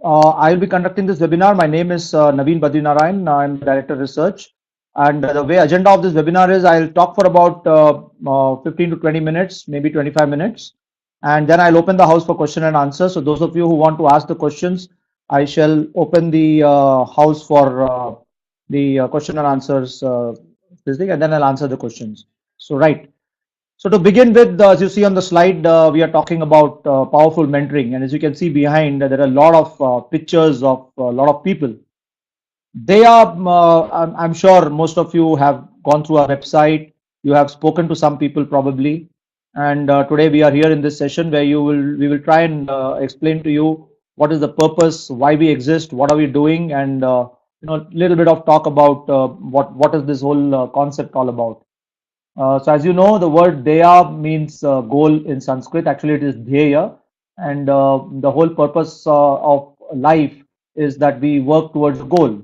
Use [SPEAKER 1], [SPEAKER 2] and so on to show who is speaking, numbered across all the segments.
[SPEAKER 1] I'll be conducting this webinar. My name is Naveen Badrinarayan. I'm the Director of Research. And the way agenda of this webinar is I'll talk for about 15 to 20 minutes, maybe 25 minutes. And then I'll open the house for question and answer. So those of you who want to ask the questions, I shall open the house for the question and answers this thing, and then I'll answer the questions. So, right. So to begin with, as you see on the slide, we are talking about powerful mentoring, and as you can see behind, there are a lot of pictures of a lot of people. They are, I'm sure most of you have gone through our website. You have spoken to some people probably, and today we are here in this session where we will try and explain to you what is the purpose, why we exist, what are we doing, and a little bit of talk about what is this whole concept all about. So as you know, the word Dheya means goal in Sanskrit. Actually, it is Dheya, and the whole purpose of life is that we work towards a goal.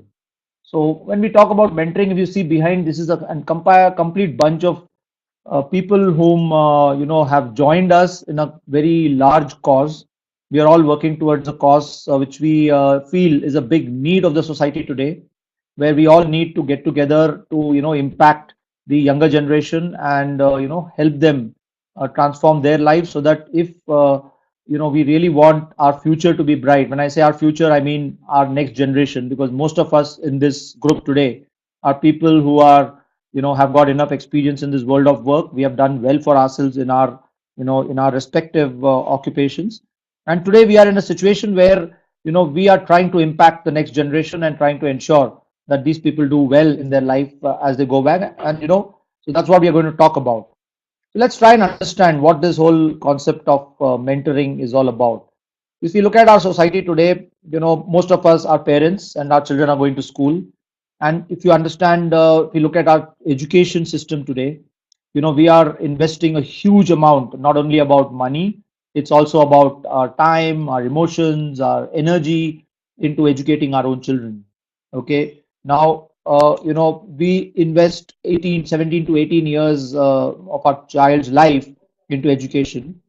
[SPEAKER 1] So when we talk about mentoring, if you see behind, this is a complete bunch of people whom have joined us in a very large cause. We are all working towards a cause which we feel is a big need of the society today, where we all need to get together to impact the younger generation and help them transform their lives so that if we really want our future to be bright. When I say our future, I mean our next generation, because most of us in this group today are people who are have got enough experience in this world of work. We have done well for ourselves in our in our respective occupations, and today we are in a situation where we are trying to impact the next generation and trying to ensure that these people do well in their life as they go back. And so that's what we are going to talk about. So let's try and understand what this whole concept of mentoring is all about. If you look at our society today, most of us are parents and our children are going to school. And if you understand, if you look at our education system today, we are investing a huge amount, not only about money, it's also about our time, our emotions, our energy into educating our own children. Okay. Now, we invest 18, 17 to 18 years of our child's life into education.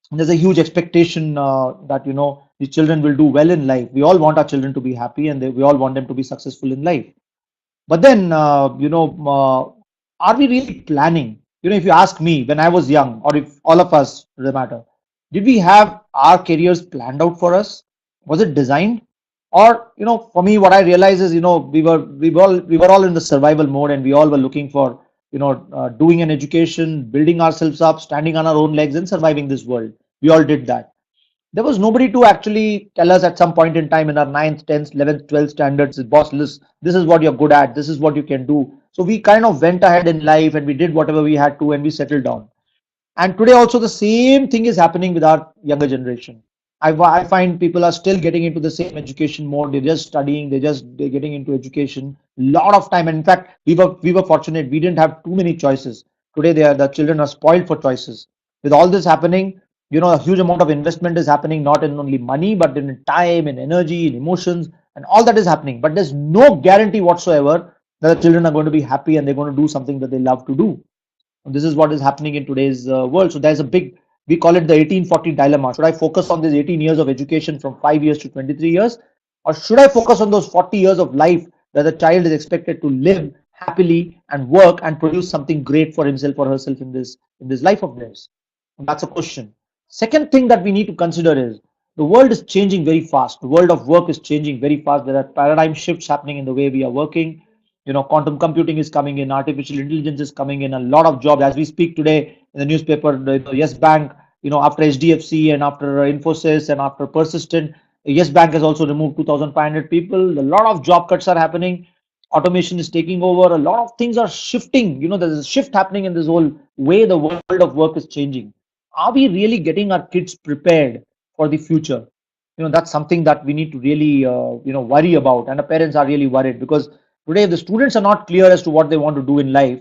[SPEAKER 1] And there's a huge expectation that the children will do well in life. We all want our children to be happy, and we all want them to be successful in life. But then, are we really planning? If you ask me, when I was young, or if all of us, for the matter, did we have our careers planned out for us? Was it designed? Or, for me, what I realize is, we were all in the survival mode, and we all were looking for, doing an education, building ourselves up, standing on our own legs, and surviving this world. We all did that. There was nobody to actually tell us at some point in time in our ninth, 10th, 11th, 12th standards, boss, this is what you're good at, this is what you can do. So we kind of went ahead in life and we did whatever we had to and we settled down. And today also the same thing is happening with our younger generation. I find people are still getting into the same education mode. They're just studying, they're getting into education. A lot of time. And in fact, we were fortunate. We didn't have too many choices. Today the children are spoiled for choices. With all this happening, a huge amount of investment is happening, not in only money, but in time, in energy, in emotions, and all that is happening. But there's no guarantee whatsoever that the children are going to be happy and they're going to do something that they love to do. This is what is happening in today's world. So there's a big, we call it the 1840 dilemma. Should I focus on these 18 years of education from 5 years to 23 years? Or should I focus on those 40 years of life where the child is expected to live happily and work and produce something great for himself or herself in this life of theirs? And that's a question. Second thing that we need to consider is the world is changing very fast. The world of work is changing very fast. There are paradigm shifts happening in the way we are working. Quantum computing is coming in, artificial intelligence is coming in, a lot of jobs as we speak today in the newspaper. The Yes Bank, after HDFC and after Infosys and after Persistent, Yes Bank has also removed 2,500 people. A lot of job cuts are happening. Automation is taking over. A lot of things are shifting. There's a shift happening in this whole way the world of work is changing. Are we really getting our kids prepared for the future? That's something that we need to really worry about, and the parents are really worried because today if the students are not clear as to what they want to do in life,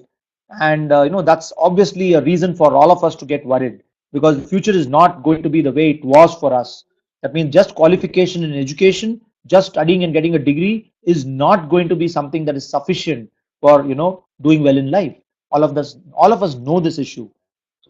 [SPEAKER 1] and that's obviously a reason for all of us to get worried, because the future is not going to be the way it was for us. That means just qualification in education, just studying and getting a degree is not going to be something that is sufficient for doing well in life. All of us know this issue.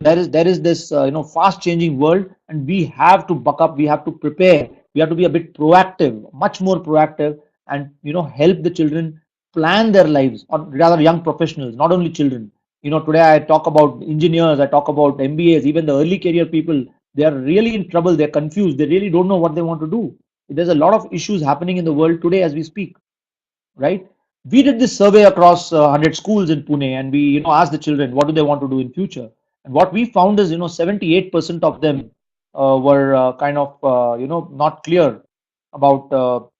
[SPEAKER 1] There is this fast changing world, and we have to buck up, we have to prepare We have to be a bit proactive, much more proactive, and help the children plan their lives, or rather young professionals, not only children. Today I talk about engineers, I talk about MBAs, even the early career people. They are really in trouble. They're confused. They really don't know what they want to do. There's a lot of issues happening in the world today as we speak, right? We did this survey across 100 schools in Pune, and we asked the children what do they want to do in future. And what we found is 78% of them were kind of not clear about what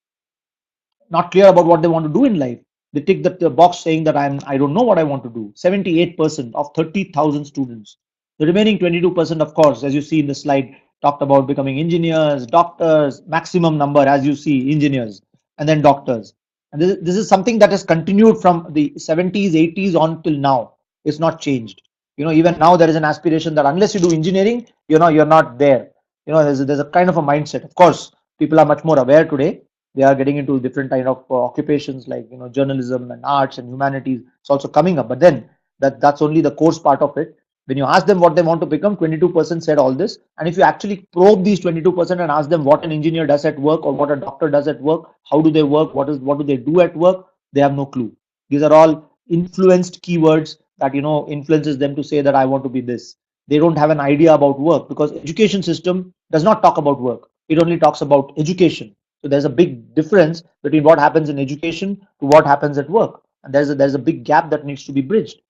[SPEAKER 1] they want to do in life. They tick the box saying that I don't know what I want to do. 78% of 30,000 students. The remaining 22%, of course, as you see in the slide, talked about becoming engineers, doctors, maximum number, as you see, engineers, and then doctors. And this is something that has continued from the 70s, 80s on till now. It's not changed. Even now there is an aspiration that unless you do engineering, you're not there. There's a kind of a mindset. Of course, people are much more aware today. They are getting into different kind of occupations like journalism and arts and humanities. It's also coming up, but then that's only the course part of it. When you ask them what they want to become, 22% said all this. And if you actually probe these 22% and ask them what an engineer does at work or what a doctor does at work, how do they work, what do they do at work, they have no clue. These are all influenced keywords that influences them to say that I want to be this. They don't have an idea about work because education system does not talk about work. It only talks about education. So there's a big difference between what happens in education to what happens at work, and there's a big gap that needs to be bridged.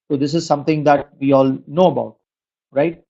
[SPEAKER 1] So this is something that we all know about, right?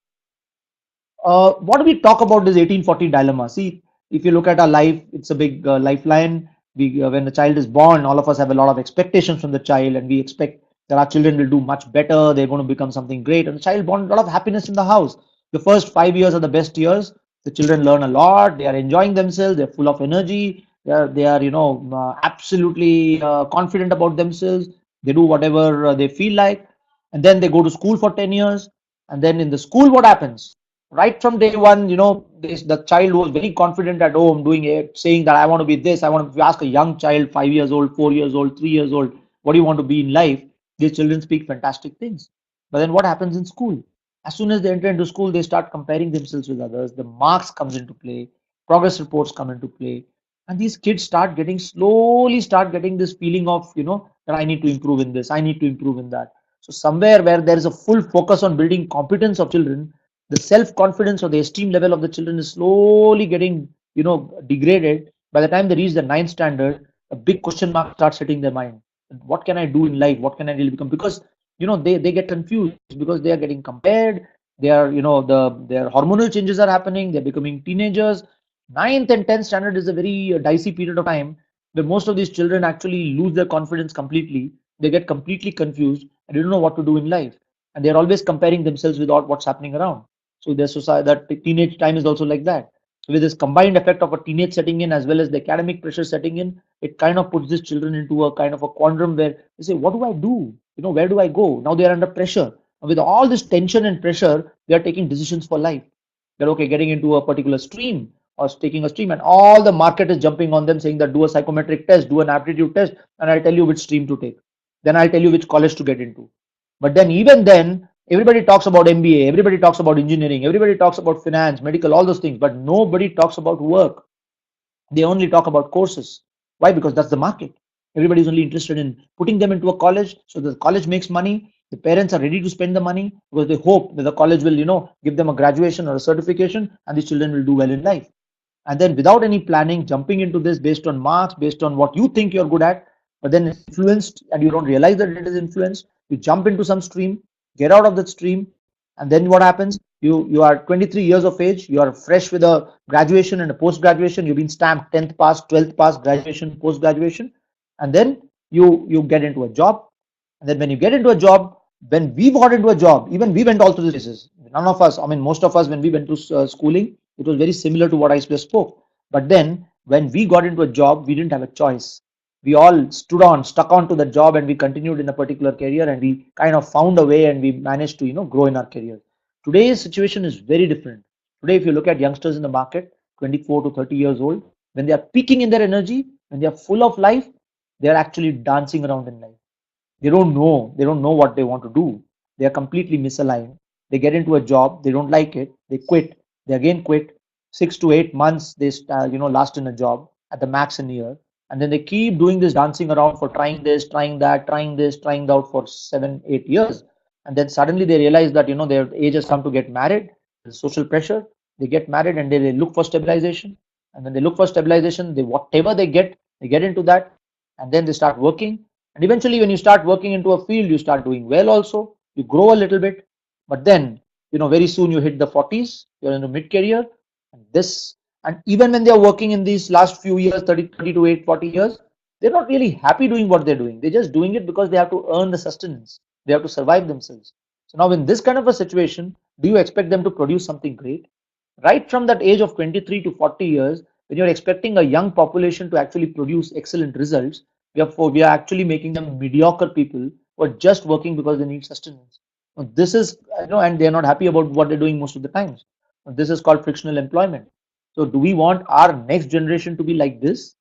[SPEAKER 1] What do we talk about this 1840 dilemma? See, if you look at our life, it's a big lifeline. When the child is born, all of us have a lot of expectations from the child, and we expect that our children will do much better. They're going to become something great, and the child born, a lot of happiness in the house. The first 5 years are the best years. The children learn a lot. They are enjoying themselves. They're full of energy. They are absolutely confident about themselves. They do whatever they feel like, and then they go to school for 10 years. And then in the school, what happens? Right from day one, the child was very confident at home, doing it, saying that I want to be this. I want to. If you ask a young child, 5 years old, 4 years old, 3 years old, what do you want to be in life? These children speak fantastic things. But then what happens in school? As soon as they enter into school, they start comparing themselves with others. The marks comes into play, progress reports come into play, and these kids slowly start getting this feeling of that I need to improve in this, I need to improve in that. So somewhere where there is a full focus on building competence of children, the self-confidence or the esteem level of the children is slowly getting degraded. By the time they reach the ninth standard, a big question mark starts hitting their mind. What can I do in life? What can I really become? Because they get confused because they are getting compared. They are their hormonal changes are happening. They're becoming teenagers. Ninth and 10th standard is a very dicey period of time where most of these children actually lose their confidence completely. They get completely confused and they don't know what to do in life, and they're always comparing themselves with what's happening around. So their society, that teenage time is also like that. So with this combined effect of a teenage setting in as well as the academic pressure setting in, it kind of puts these children into a kind of a quandrum where they say, what do I do? Where do I go? Now they are under pressure. And with all this tension and pressure, they are taking decisions for life. They're okay, getting into a particular stream or taking a stream, and all the market is jumping on them saying that do a psychometric test, do an aptitude test, and I'll tell you which stream to take. Then I'll tell you which college to get into. But then, even then, everybody talks about MBA, everybody talks about engineering, everybody talks about finance, medical, all those things, but nobody talks about work. They only talk about courses. Why? Because that's the market. Everybody is only interested in putting them into a college so the college makes money. The parents are ready to spend the money because they hope that the college will, give them a graduation or a certification and these children will do well in life. And then without any planning, jumping into this based on marks, based on what you think you're good at, but then influenced and you don't realize that it is influenced, you jump into some stream, get out of that stream, and then what happens? You are 23 years of age, you are fresh with a graduation and a post graduation, you've been stamped 10th pass, 12th pass, graduation, post graduation, and then you get into a job. And then when you get into a job, when we got into a job, even we went all through this phases. None of us, I mean, most of us, when we went to schooling, it was very similar to what I just spoke. But then when we got into a job, we didn't have a choice. We all stuck on to the job, and we continued in a particular career, and we kind of found a way, and we managed to, grow in our career. Today's situation is very different. Today, if you look at youngsters in the market, 24 to 30 years old, when they are peaking in their energy, when they are full of life, they are actually dancing around in life. They don't know what they want to do. They are completely misaligned. They get into a job, they don't like it, they quit, they again quit, 6 to 8 months they last in a job at the max in a year, and then they keep doing this dancing around for trying this, trying that, trying this, trying that for 7 8 years, and then suddenly they realize that their age has come to get married. There's social pressure. They get married and they look for stabilization, and when they look for stabilization, they whatever they get into that, and then they start working. And eventually, when you start working into a field, you start doing well also. You grow a little bit, but then very soon you hit the 40s. You're in the mid career, and this and even when they are working in these last few years, 30 to 40 years, they're not really happy doing what they're doing. They're just doing it because they have to earn the sustenance. They have to survive themselves. So now in this kind of a situation, do you expect them to produce something great? Right from that age of 23 to 40 years, when you're expecting a young population to actually produce excellent results, we are actually making them mediocre people who are just working because they need sustenance. Now, this is, and they're not happy about what they're doing most of the times. Now, this is called frictional employment. So, do we want our next generation to be like this?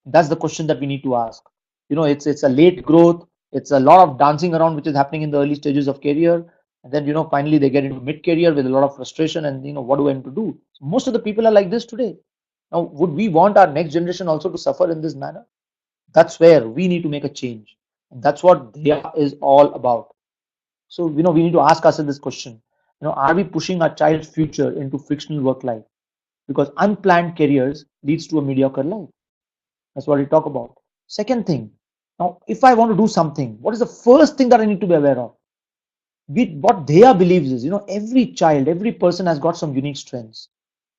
[SPEAKER 1] That's the question that we need to ask. It's a late growth. It's a lot of dancing around which is happening in the early stages of career, and then finally they get into mid career with a lot of frustration, and what do I need to do? So most of the people are like this today. Now, would we want our next generation also to suffer in this manner? That's where we need to make a change, and that's what Dheya is all about. So we need to ask ourselves this question: are we pushing our child's future into frictional work life? Because unplanned careers leads to a mediocre life. That's what we talk about. Second thing, now if I want to do something, what is the first thing that I need to be aware of? What Dheya believes is, every child, every person has got some unique strengths,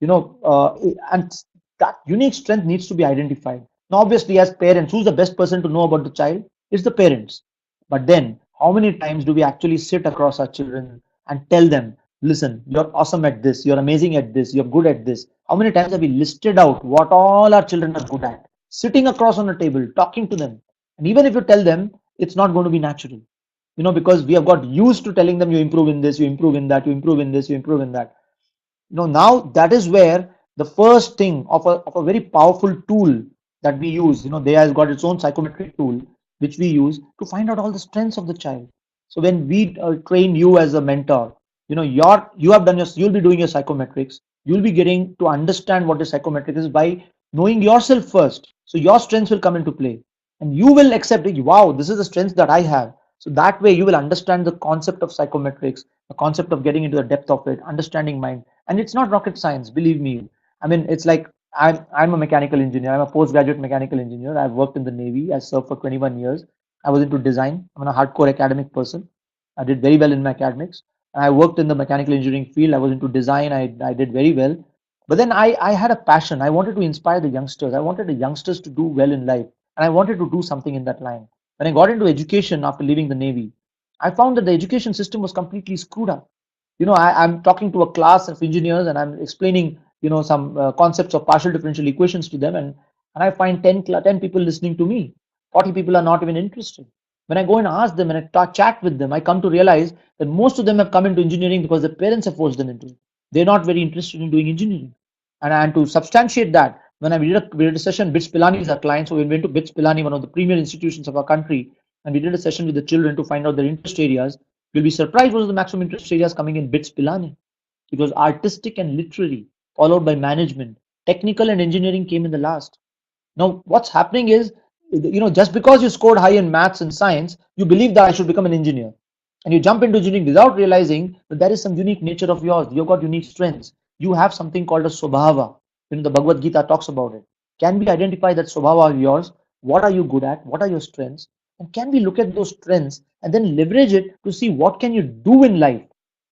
[SPEAKER 1] and that unique strength needs to be identified. Now, obviously, as parents, who's the best person to know about the child? It's the parents. But then, how many times do we actually sit across our children and tell them, listen, you're awesome at this, you're amazing at this, you're good at this? How many times have we listed out what all our children are good at? Sitting across on a table, talking to them. And even if you tell them, it's not going to be natural, because we have got used to telling them, you improve in this, you improve in that, you improve in this, you improve in that. Now that is where the first thing of a very powerful tool that we use, Dheya has got its own psychometric tool which we use to find out all the strengths of the child. So when we train you as a mentor, you'll be doing your psychometrics. You'll be getting to understand what the psychometric is by knowing yourself first. So your strengths will come into play, and you will accept it. Wow, this is the strength that I have. So that way you will understand the concept of psychometrics, the concept of getting into the depth of it, understanding mind. And it's not rocket science, believe me. I mean, it's like I'm a mechanical engineer. I'm a postgraduate mechanical engineer. I've worked in the Navy. I served for 21 years. I was into design. I'm a hardcore academic person. I did very well in my academics. And I worked in the mechanical engineering field. I was into design. I did very well. But then I had a passion. I wanted to inspire the youngsters. I wanted the youngsters to do well in life. And I wanted to do something in that line. When I got into education after leaving the Navy, I found that the education system was completely screwed up. I'm talking to a class of engineers and I'm explaining, some concepts of partial differential equations to them, and I find 10 people listening to me. 40 people are not even interested. When I go and ask them and I chat with them, I come to realize that most of them have come into engineering because their parents have forced them into it. They're not very interested in doing engineering. And to substantiate that, when we did a session, BITS Pilani is our client, so we went to BITS Pilani, one of the premier institutions of our country, and we did a session with the children to find out their interest areas. You'll be surprised what was the maximum interest areas coming in BITS Pilani. It was artistic and literary, followed by management. Technical and engineering came in the last. Now, what's happening is, just because you scored high in maths and science, you believe that I should become an engineer. And you jump into engineering without realizing that there is some unique nature of yours. You've got unique strengths. You have something called a Swabhava. The BhagwadGeeta talks about it. Can we identify that Swabhava of yours? What are you good at? What are your strengths? And can we look at those strengths and then leverage it to see what can you do in life?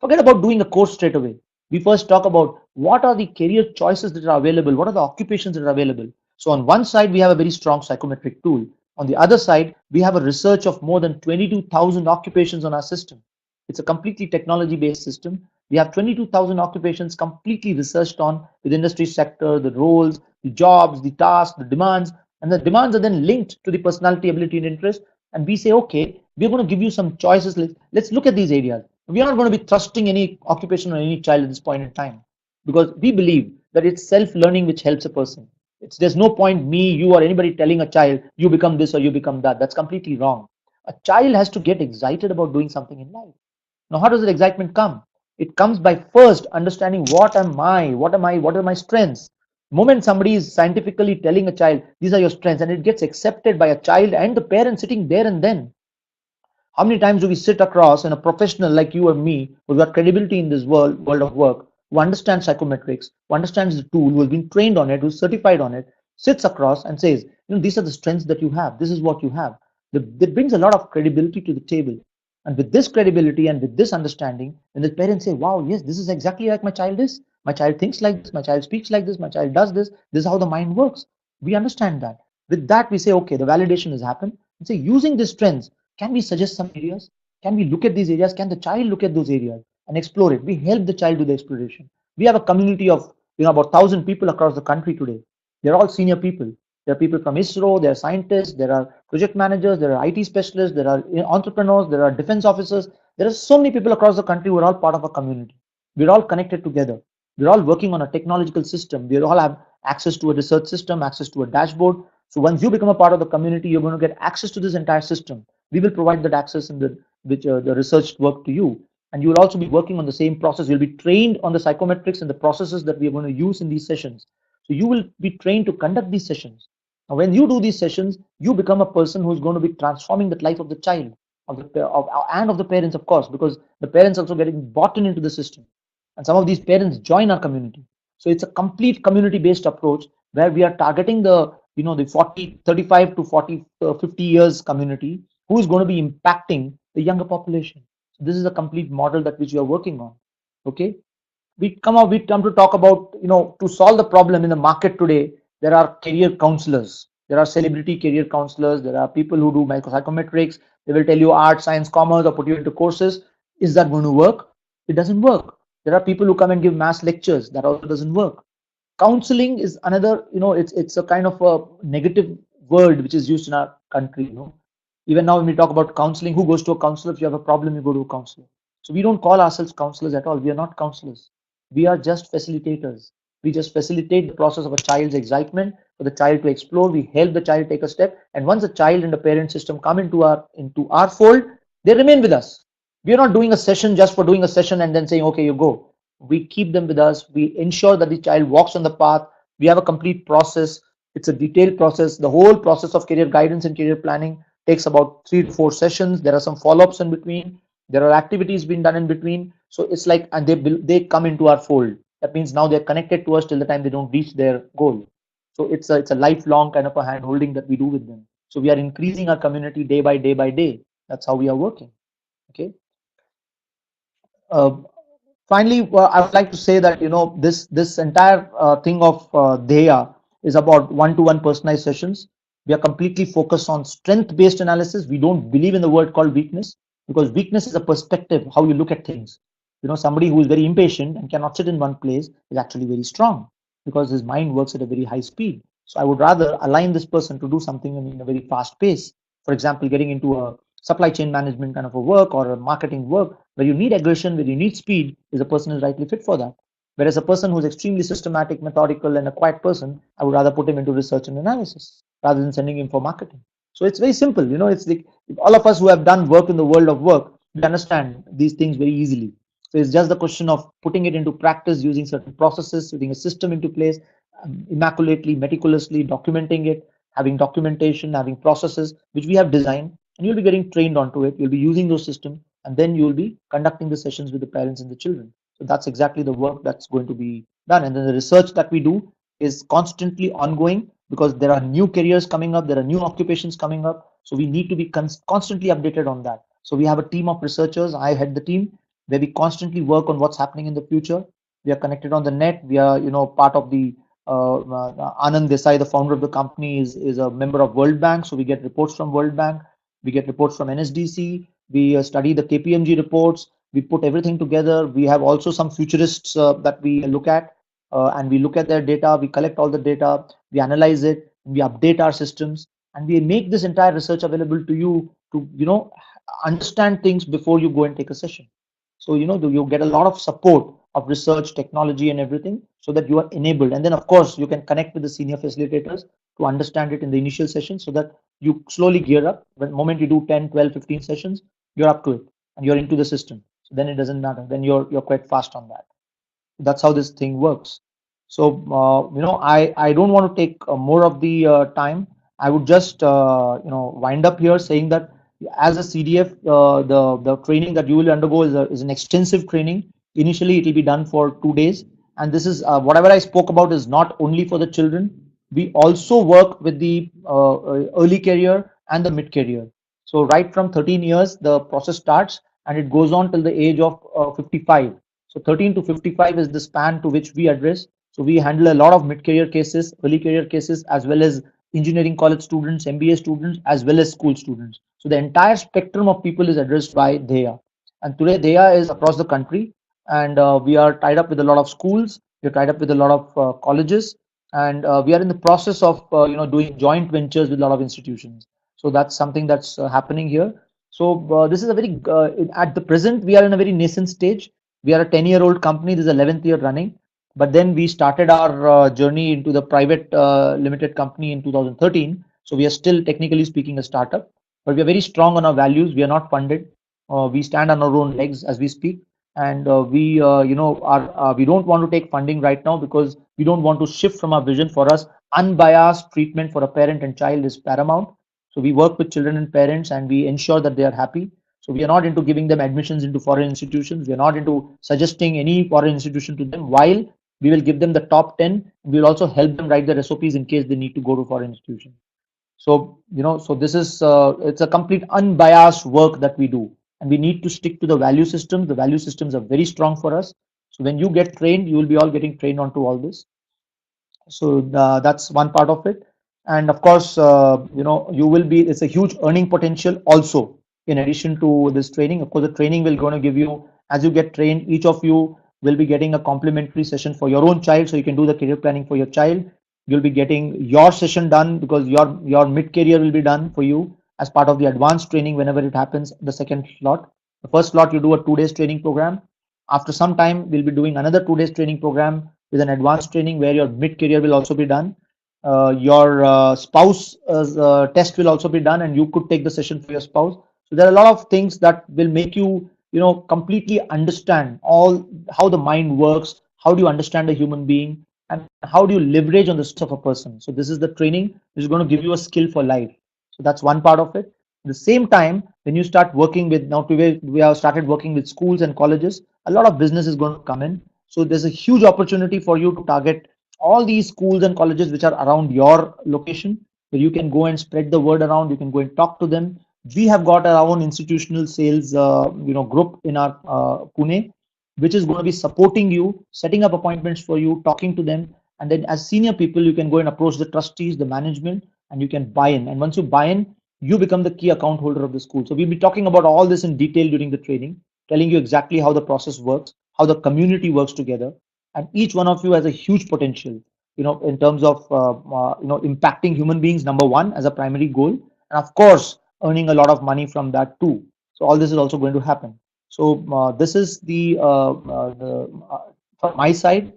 [SPEAKER 1] Forget about doing a course straight away. We first talk about what are the career choices that are available, what are the occupations that are available. So on one side, we have a very strong psychometric tool. On the other side, we have a research of more than 22,000 occupations on our system. It's a completely technology-based system. We have 22,000 occupations completely researched on with industry sector, the roles, the jobs, the tasks, the demands, and the demands are then linked to the personality, ability, and interest. And we say, okay, we're going to give you some choices. Let's look at these areas. We are not going to be thrusting any occupation on any child at this point in time, because we believe that it's self-learning which helps a person. There's no point me, you, or anybody telling a child, you become this or you become that. That's completely wrong. A child has to get excited about doing something in life. Now, how does that excitement come? It comes by first understanding what are my strengths. The moment somebody is scientifically telling a child, these are your strengths, and it gets accepted by a child and the parent sitting there and then, how many times do we sit across and a professional like you or me who's got credibility in this world of work, who understands psychometrics, who understands the tool, who has been trained on it, who's certified on it, sits across and says, these are the strengths that you have. This is what you have. That brings a lot of credibility to the table. And with this credibility and with this understanding, when the parents say, wow, yes, this is exactly like my child is. My child thinks like this, my child speaks like this, my child does this, this is how the mind works. We understand that. With that, we say, okay, the validation has happened. And say, using these strengths, can we suggest some areas? Can we look at these areas? Can the child look at those areas and explore it? We help the child do the exploration. We have a community of about 1,000 people across the country today. They're all senior people. There are people from ISRO, there are scientists, there are project managers, there are IT specialists, there are entrepreneurs, there are defense officers. There are so many people across the country who are all part of a community. We're all connected together. We're all working on a technological system. We all have access to a research system, access to a dashboard. So once you become a part of the community, you're going to get access to this entire system. We will provide that access in the research work to you. And you will also be working on the same process. You'll be trained on the psychometrics and the processes that we are going to use in these sessions. So you will be trained to conduct these sessions. Now, when you do these sessions, you become a person who's going to be transforming the life of the child, and of the parents, of course, because the parents also getting bought into the system. And some of these parents join our community. So it's a complete community-based approach where we are targeting the 35 to 40, 50 years community who is going to be impacting the younger population. So this is a complete model that which we are working on. Okay, we come to talk about, to solve the problem in the market today. There are career counselors, there are celebrity career counselors, there are people who do psychometrics. They will tell you art, science, commerce, or put you into courses. Is that going to work? It doesn't work. There are people who come and give mass lectures. That also doesn't work. Counseling is another, it's a kind of a negative word which is used in our country. Even now when we talk about counseling, who goes to a counselor? If you have a problem, you go to a counselor. So we don't call ourselves counselors at all. We are not counselors. We are just facilitators. We just facilitate the process of a child's excitement for the child to explore. We help the child take a step, and once the child and the parent system come into our fold, they remain with us. We are not doing a session just for doing a session and then saying, okay, you go. We keep them with us. We ensure that the child walks on the path. We have a complete process. It's a detailed process. The whole process of career guidance and career planning takes about 3 to 4 sessions. There are some follow-ups in between. There are activities being done in between. So it's like, and they come into our fold. That means now they're connected to us till the time they don't reach their goal. So it's a lifelong kind of a hand holding that we do with them. So we are increasing our community day by day by day. That's how we are working. Okay. Uh, Finally, I would like to say that this entire thing of Dheya is about one-to-one personalized sessions. We are completely focused on strength-based analysis. We don't believe in the word called weakness, because weakness is a perspective, how you look at things. Somebody who is very impatient and cannot sit in one place is actually very strong because his mind works at a very high speed. So I would rather align this person to do something in a very fast pace. For example, getting into a supply chain management kind of a work or a marketing work where you need aggression, where you need speed, is a person is rightly fit for that. Whereas a person who's extremely systematic, methodical, and a quiet person, I would rather put him into research and analysis rather than sending him for marketing. So it's very simple. It's like all of us who have done work in the world of work, we understand these things very easily. So it's just the question of putting it into practice, using certain processes, putting a system into place, immaculately, meticulously documenting it, having documentation, having processes which we have designed, and you'll be getting trained onto it. You'll be using those systems, and then you'll be conducting the sessions with the parents and the children. So that's exactly the work that's going to be done. And then the research that we do is constantly ongoing because there are new careers coming up, there are new occupations coming up. So we need to be constantly updated on that. So we have a team of researchers. I head the team where we constantly work on what's happening in the future. We are connected on the net. We are, part of the Anand Desai, the founder of the company, is a member of World Bank. So we get reports from World Bank. We get reports from NSDC. We study the KPMG reports. We put everything together. We have also some futurists that we look at, and we look at their data. We collect all the data. We analyze it. We update our systems, and we make this entire research available to you to understand things before you go and take a session. So you get a lot of support of research, technology, and everything, so that you are enabled. And then of course you can connect with the senior facilitators to understand it in the initial session, so that you slowly gear up. When moment you do 10, 12, 15 sessions, you're up to it and you're into the system. So then it doesn't matter. Then you're quite fast on that. That's how this thing works. So I don't want to take more of the time. I would just wind up here saying that as a CDF, the training that you will undergo is an extensive training. Initially it will be done for 2 days, and this is whatever I spoke about is not only for the children. We also work with the early career and the mid career. So right from 13 years the process starts, and it goes on till the age of 55. So 13 to 55 is the span to which we address. So we handle a lot of mid-career cases, early career cases, as well as engineering college students, MBA students, as well as school students. So the entire spectrum of people is addressed by Dheya. And today Dheya is across the country, and we are tied up with a lot of schools. We are tied up with a lot of colleges, and we are in the process of doing joint ventures with a lot of institutions. So that's something that's happening here. So this is a very at the present we are in a very nascent stage. We are a 10-year-old company. This is 11th year running. But then we started our journey into the private limited company in 2013. So we are still technically speaking a startup, but we are very strong on our values. We are not funded. We stand on our own legs as we speak, and we don't want to take funding right now because we don't want to shift from our vision. For us, unbiased treatment for a parent and child is paramount. So we work with children and parents, and we ensure that they are happy. So we are not into giving them admissions into foreign institutions. We are not into suggesting any foreign institution to them. While we will give them the top 10, we will also help them write their SOPs in case they need to go to foreign institutions. So so this is it's a complete unbiased work that we do, and we need to stick to the value systems. The value systems are very strong for us. So when you get trained, you will be all getting trained onto all this. So that's one part of it. And of course you will be, it's a huge earning potential also. In addition to this training, of course the training will going to give you, as you get trained, each of you will be getting a complimentary session for your own child, so you can do the career planning for your child. You'll be getting your session done because your mid career will be done for you as part of the advanced training whenever it happens. The second slot, the first slot, you do a 2 days training program. After some time we'll be doing another 2 days training program with an advanced training where your mid career will also be done. Your spouse test will also be done, and you could take the session for your spouse. So there are a lot of things that will make you completely understand all how the mind works, how do you understand a human being, and how do you leverage on the strength of a person. So this is the training which is going to give you a skill for life. So that's one part of it. At the same time, when you start working with, now today we have started working with schools and colleges, a lot of business is going to come in. So there's a huge opportunity for you to target all these schools and colleges which are around your location, where you can go and spread the word around. You can go and talk to them. We have got our own institutional sales group in our Pune, which is going to be supporting you, setting up appointments for you, talking to them. And then as senior people, you can go and approach the trustees, the management, and you can buy in. And once you buy in, you become the key account holder of the school. So we'll be talking about all this in detail during the training, telling you exactly how the process works, how the community works together. And each one of you has a huge potential, in terms of impacting human beings, number one, as a primary goal, and of course earning a lot of money from that too. So all this is also going to happen. So this is from my side.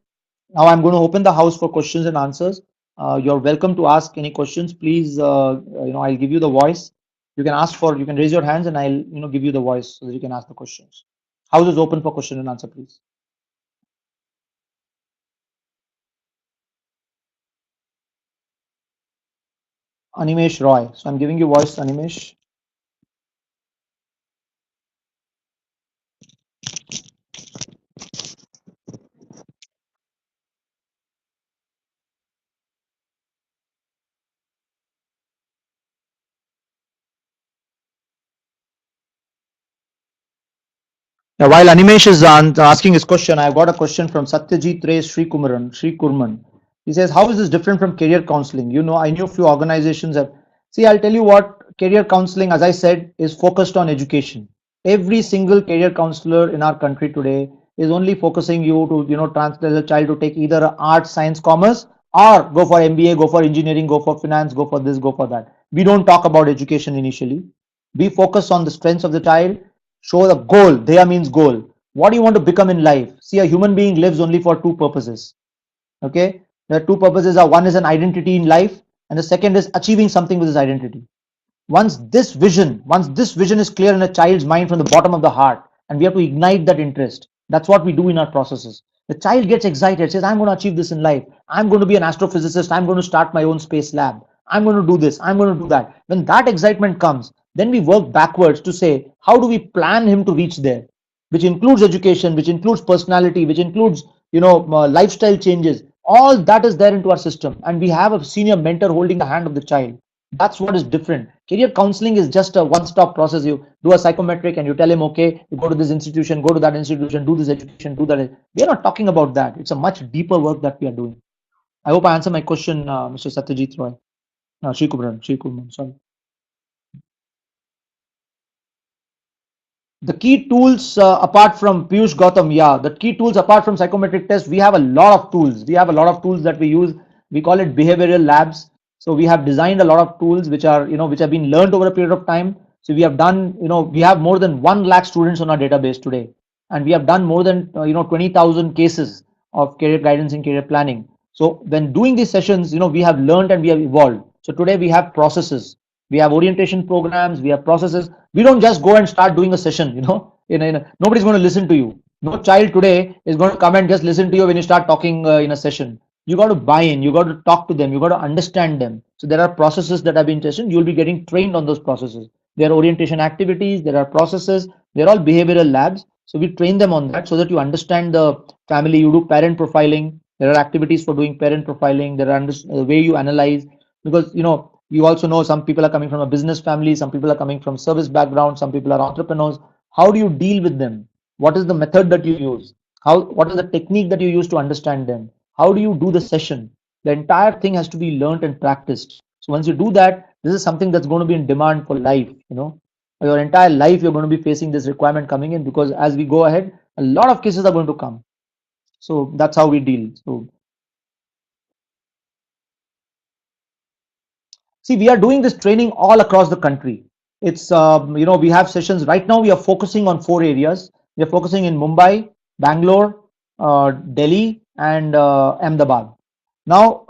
[SPEAKER 1] Now I'm going to open the house for questions and answers. You're welcome to ask any questions. Please, I'll give you the voice. You can raise your hands, and I'll give you the voice so that you can ask the questions. House is open for question and answer, please. Animesh Roy. So I'm giving you voice, Animesh. Now, while Animesh is asking his question, I've got a question from Satyajit Ray Sri Kurman. He says, how is this different from career counseling? I knew a few organizations have. See, I'll tell you what, career counseling, as I said, is focused on education. Every single career counselor in our country today is only focusing you to, transfer the child to take either art, science, commerce, or go for MBA, go for engineering, go for finance, go for this, go for that. We don't talk about education initially. We focus on the strengths of the child, show the goal. Dheya means goal. What do you want to become in life? See, a human being lives only for two purposes. Okay, the two purposes are, one is an identity in life, and the second is achieving something with his identity. Once this vision is clear in a child's mind from the bottom of the heart, and we have to ignite that interest. That's what we do in our processes. The child gets excited, says, I'm going to achieve this in life. I'm going to be an astrophysicist. I'm going to start my own space lab. I'm going to do this. I'm going to do that. When that excitement comes, then we work backwards to say, how do we plan him to reach there? Which includes education, which includes personality, which includes, lifestyle changes. All that is there into our system, and we have a senior mentor holding the hand of the child. That's what is different. Career counseling is just a one-stop process. You do a psychometric and you tell him, okay, you go to this institution, go to that institution, do this education, do that. We are not talking about that. It's a much deeper work that we are doing. I hope I answer my question, Mr. Satyajit Roy. Sri Kumran, sorry. The key tools apart from Piyush Gautam, yeah, the key tools apart from psychometric test, we have a lot of tools. We have a lot of tools that we use. We call it behavioral labs. So we have designed a lot of tools which are, which have been learned over a period of time. So we have done, we have more than 1 lakh students on our database today, and we have done more than 20,000 cases of career guidance and career planning. So when doing these sessions, we have learned and we have evolved. So today we have processes, we have orientation programs, we have processes. We don't just go and start doing a session, nobody's going to listen to you. No child today is going to come and just listen to you when you start talking in a session. You got to buy in, you got to talk to them, you got to understand them. So there are processes that have been tested. You'll be getting trained on those processes. There are orientation activities, there are processes, they're all behavioral labs. So we train them on that so that you understand the family. You do parent profiling. There are activities for doing parent profiling. There are the way you analyze, because you also know some people are coming from a business family, some people are coming from service background, some people are entrepreneurs. How do you deal with them? What is the method that you use? What is the technique that you use to understand them? How do you do the session? The entire thing has to be learned and practiced. So once you do that, this is something that's going to be in demand for life. Your entire life you're going to be facing this requirement coming in, because as we go ahead, a lot of cases are going to come. So that's how we deal. So see, we are doing this training all across the country. It's, we have sessions right now. We are focusing on 4 areas. We are focusing in Mumbai, Bangalore, Delhi, and Ahmedabad. Now,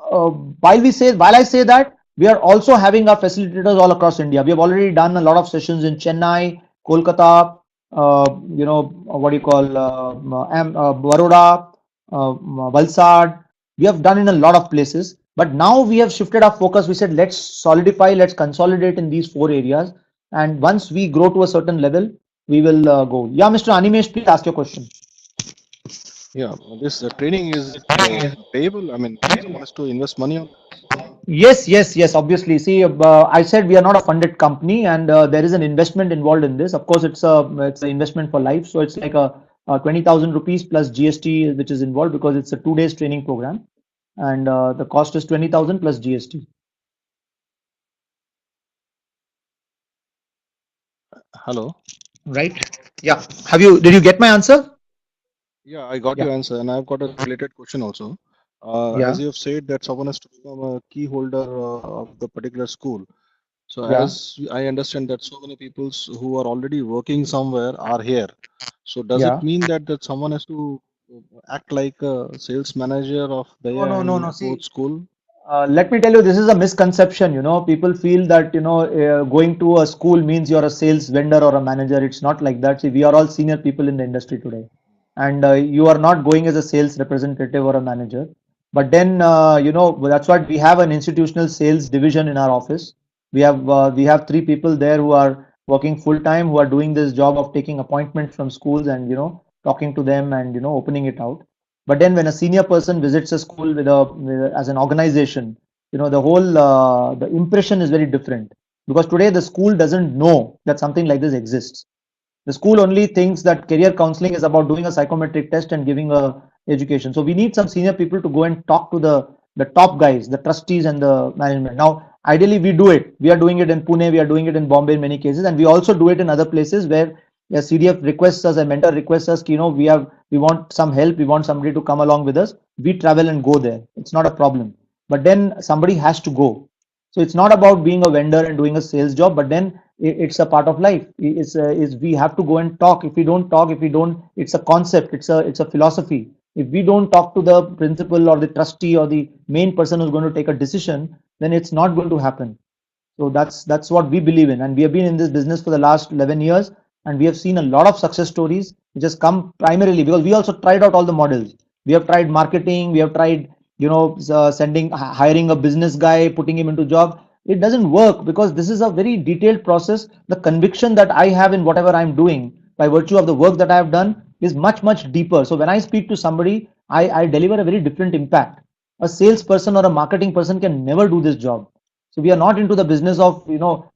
[SPEAKER 1] while I say that, we are also having our facilitators all across India. We have already done a lot of sessions in Chennai, Kolkata, what do you call, Baroda, Valsad. We have done in a lot of places, but now we have shifted our focus. We said, let's solidify, let's consolidate in these 4 areas. And once we grow to a certain level, we will go. Yeah, Mr. Animesh, please ask your question.
[SPEAKER 2] Yeah, this training, is it payable? I mean, someone has to invest money on this.
[SPEAKER 1] Yes. Obviously, see, I said we are not a funded company, and there is an investment involved in this. Of course, it's an investment for life. So it's like a 20,000 rupees plus GST, which is involved, because it's a 2 days training program, and the cost is 20,000 plus GST.
[SPEAKER 2] Hello.
[SPEAKER 1] Right? Yeah. Did you get my answer?
[SPEAKER 2] Yeah, I got
[SPEAKER 1] Yeah.
[SPEAKER 2] your answer, and I've got a related question also. As
[SPEAKER 1] Yeah.
[SPEAKER 2] you have said that someone has to become a key holder of the particular school. So
[SPEAKER 1] Yeah.
[SPEAKER 2] as I understand that so many people who are already working somewhere are here. So does it
[SPEAKER 1] Yeah.
[SPEAKER 2] mean that someone has to act like a sales manager of
[SPEAKER 1] No,
[SPEAKER 2] Dheya
[SPEAKER 1] no, no,
[SPEAKER 2] and
[SPEAKER 1] no.
[SPEAKER 2] both
[SPEAKER 1] See,
[SPEAKER 2] school?
[SPEAKER 1] let me tell you, this is a misconception. People feel that going to a school means you're a sales vendor or a manager. It's not like that. See, we are all senior people in the industry today, and you are not going as a sales representative or a manager. But then, that's what we have, an institutional sales division in our office. We have 3 people there who are working full time, who are doing this job of taking appointments from schools and talking to them and opening it out. But then when a senior person visits a school as an organization, the impression is very different, because today the school doesn't know that something like this exists. The school only thinks that career counseling is about doing a psychometric test and giving a education. So we need some senior people to go and talk to the top guys, the trustees and the management. Now, ideally, we do it. We are doing it in Pune, we are doing it in Bombay in many cases, and we also do it in other places where a CDF requests us, a mentor requests us, we want some help, we want somebody to come along with us. We travel and go there. It's not a problem. But then somebody has to go. So it's not about being a vendor and doing a sales job, but then it's a part of life. Is we have to go and talk. If we don't talk, if we don't, it's a concept. It's a philosophy. If we don't talk to the principal or the trustee or the main person who's going to take a decision, then it's not going to happen. So that's what we believe in, and we have been in this business for the last 11 years. And we have seen a lot of success stories which has come primarily because we also tried out all the models. We have tried marketing, we have tried, sending, hiring a business guy, putting him into job. It doesn't work because this is a very detailed process. The conviction that I have in whatever I'm doing by virtue of the work that I have done is much, much deeper. So when I speak to somebody, I deliver a very different impact. A salesperson or a marketing person can never do this job. So we are not into the business of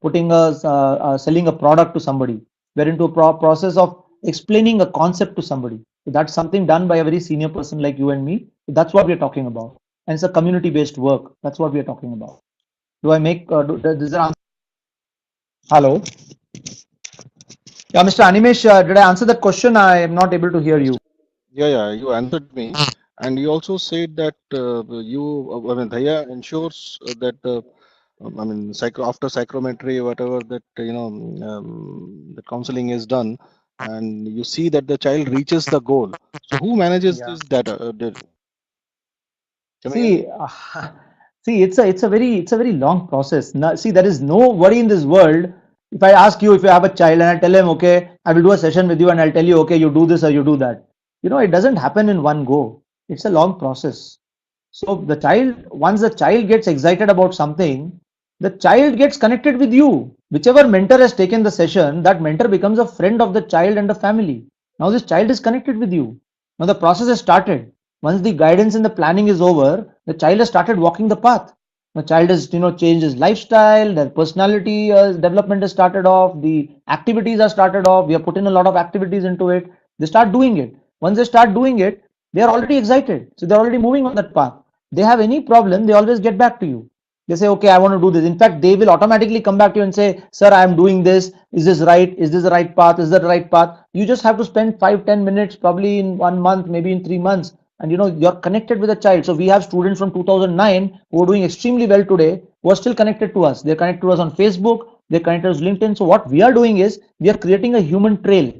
[SPEAKER 1] putting selling a product to somebody. We're into a process of explaining a concept to somebody. So that's something done by a very senior person like you and me. So that's what we're talking about, and it's a community-based work. That's what we're talking about. Do I make? Does that answer? Hello. Yeah, Mr. Animesh, did I answer that question? I am not able to hear you.
[SPEAKER 2] Yeah, you answered me, and you also said that I mean, Dheya ensures that I mean, after psychometry, whatever that the counseling is done, and you see that the child reaches the goal. So who manages
[SPEAKER 1] Yeah.
[SPEAKER 2] this data? Can you hear
[SPEAKER 1] See,
[SPEAKER 2] me?
[SPEAKER 1] see, it's a very long process. Now, see, there is no worry in this world. If I ask you if you have a child and I tell him, okay, I will do a session with you and I'll tell you, okay, you do this or you do that. It doesn't happen in one go. It's a long process. So once the child gets excited about something, the child gets connected with you. Whichever mentor has taken the session, that mentor becomes a friend of the child and the family. Now this child is connected with you. Now the process has started. Once the guidance and the planning is over, the child has started walking the path. The child has, changed his lifestyle, their personality development has started off, the activities are started off. We have put in a lot of activities into it. They start doing it. Once they start doing it, they are already excited. So they're already moving on that path. They have any problem, they always get back to you. They say, okay, I want to do this. In fact, they will automatically come back to you and say, sir, I am doing this. Is this right? Is this the right path? Is that the right path? You just have to spend 5-10 minutes, probably in 1 month, maybe in 3 months. And you're connected with a child. So we have students from 2009 who are doing extremely well today, who are still connected to us. They're connected to us on Facebook, they're connected to us LinkedIn. So what we are doing is we are creating a human trail.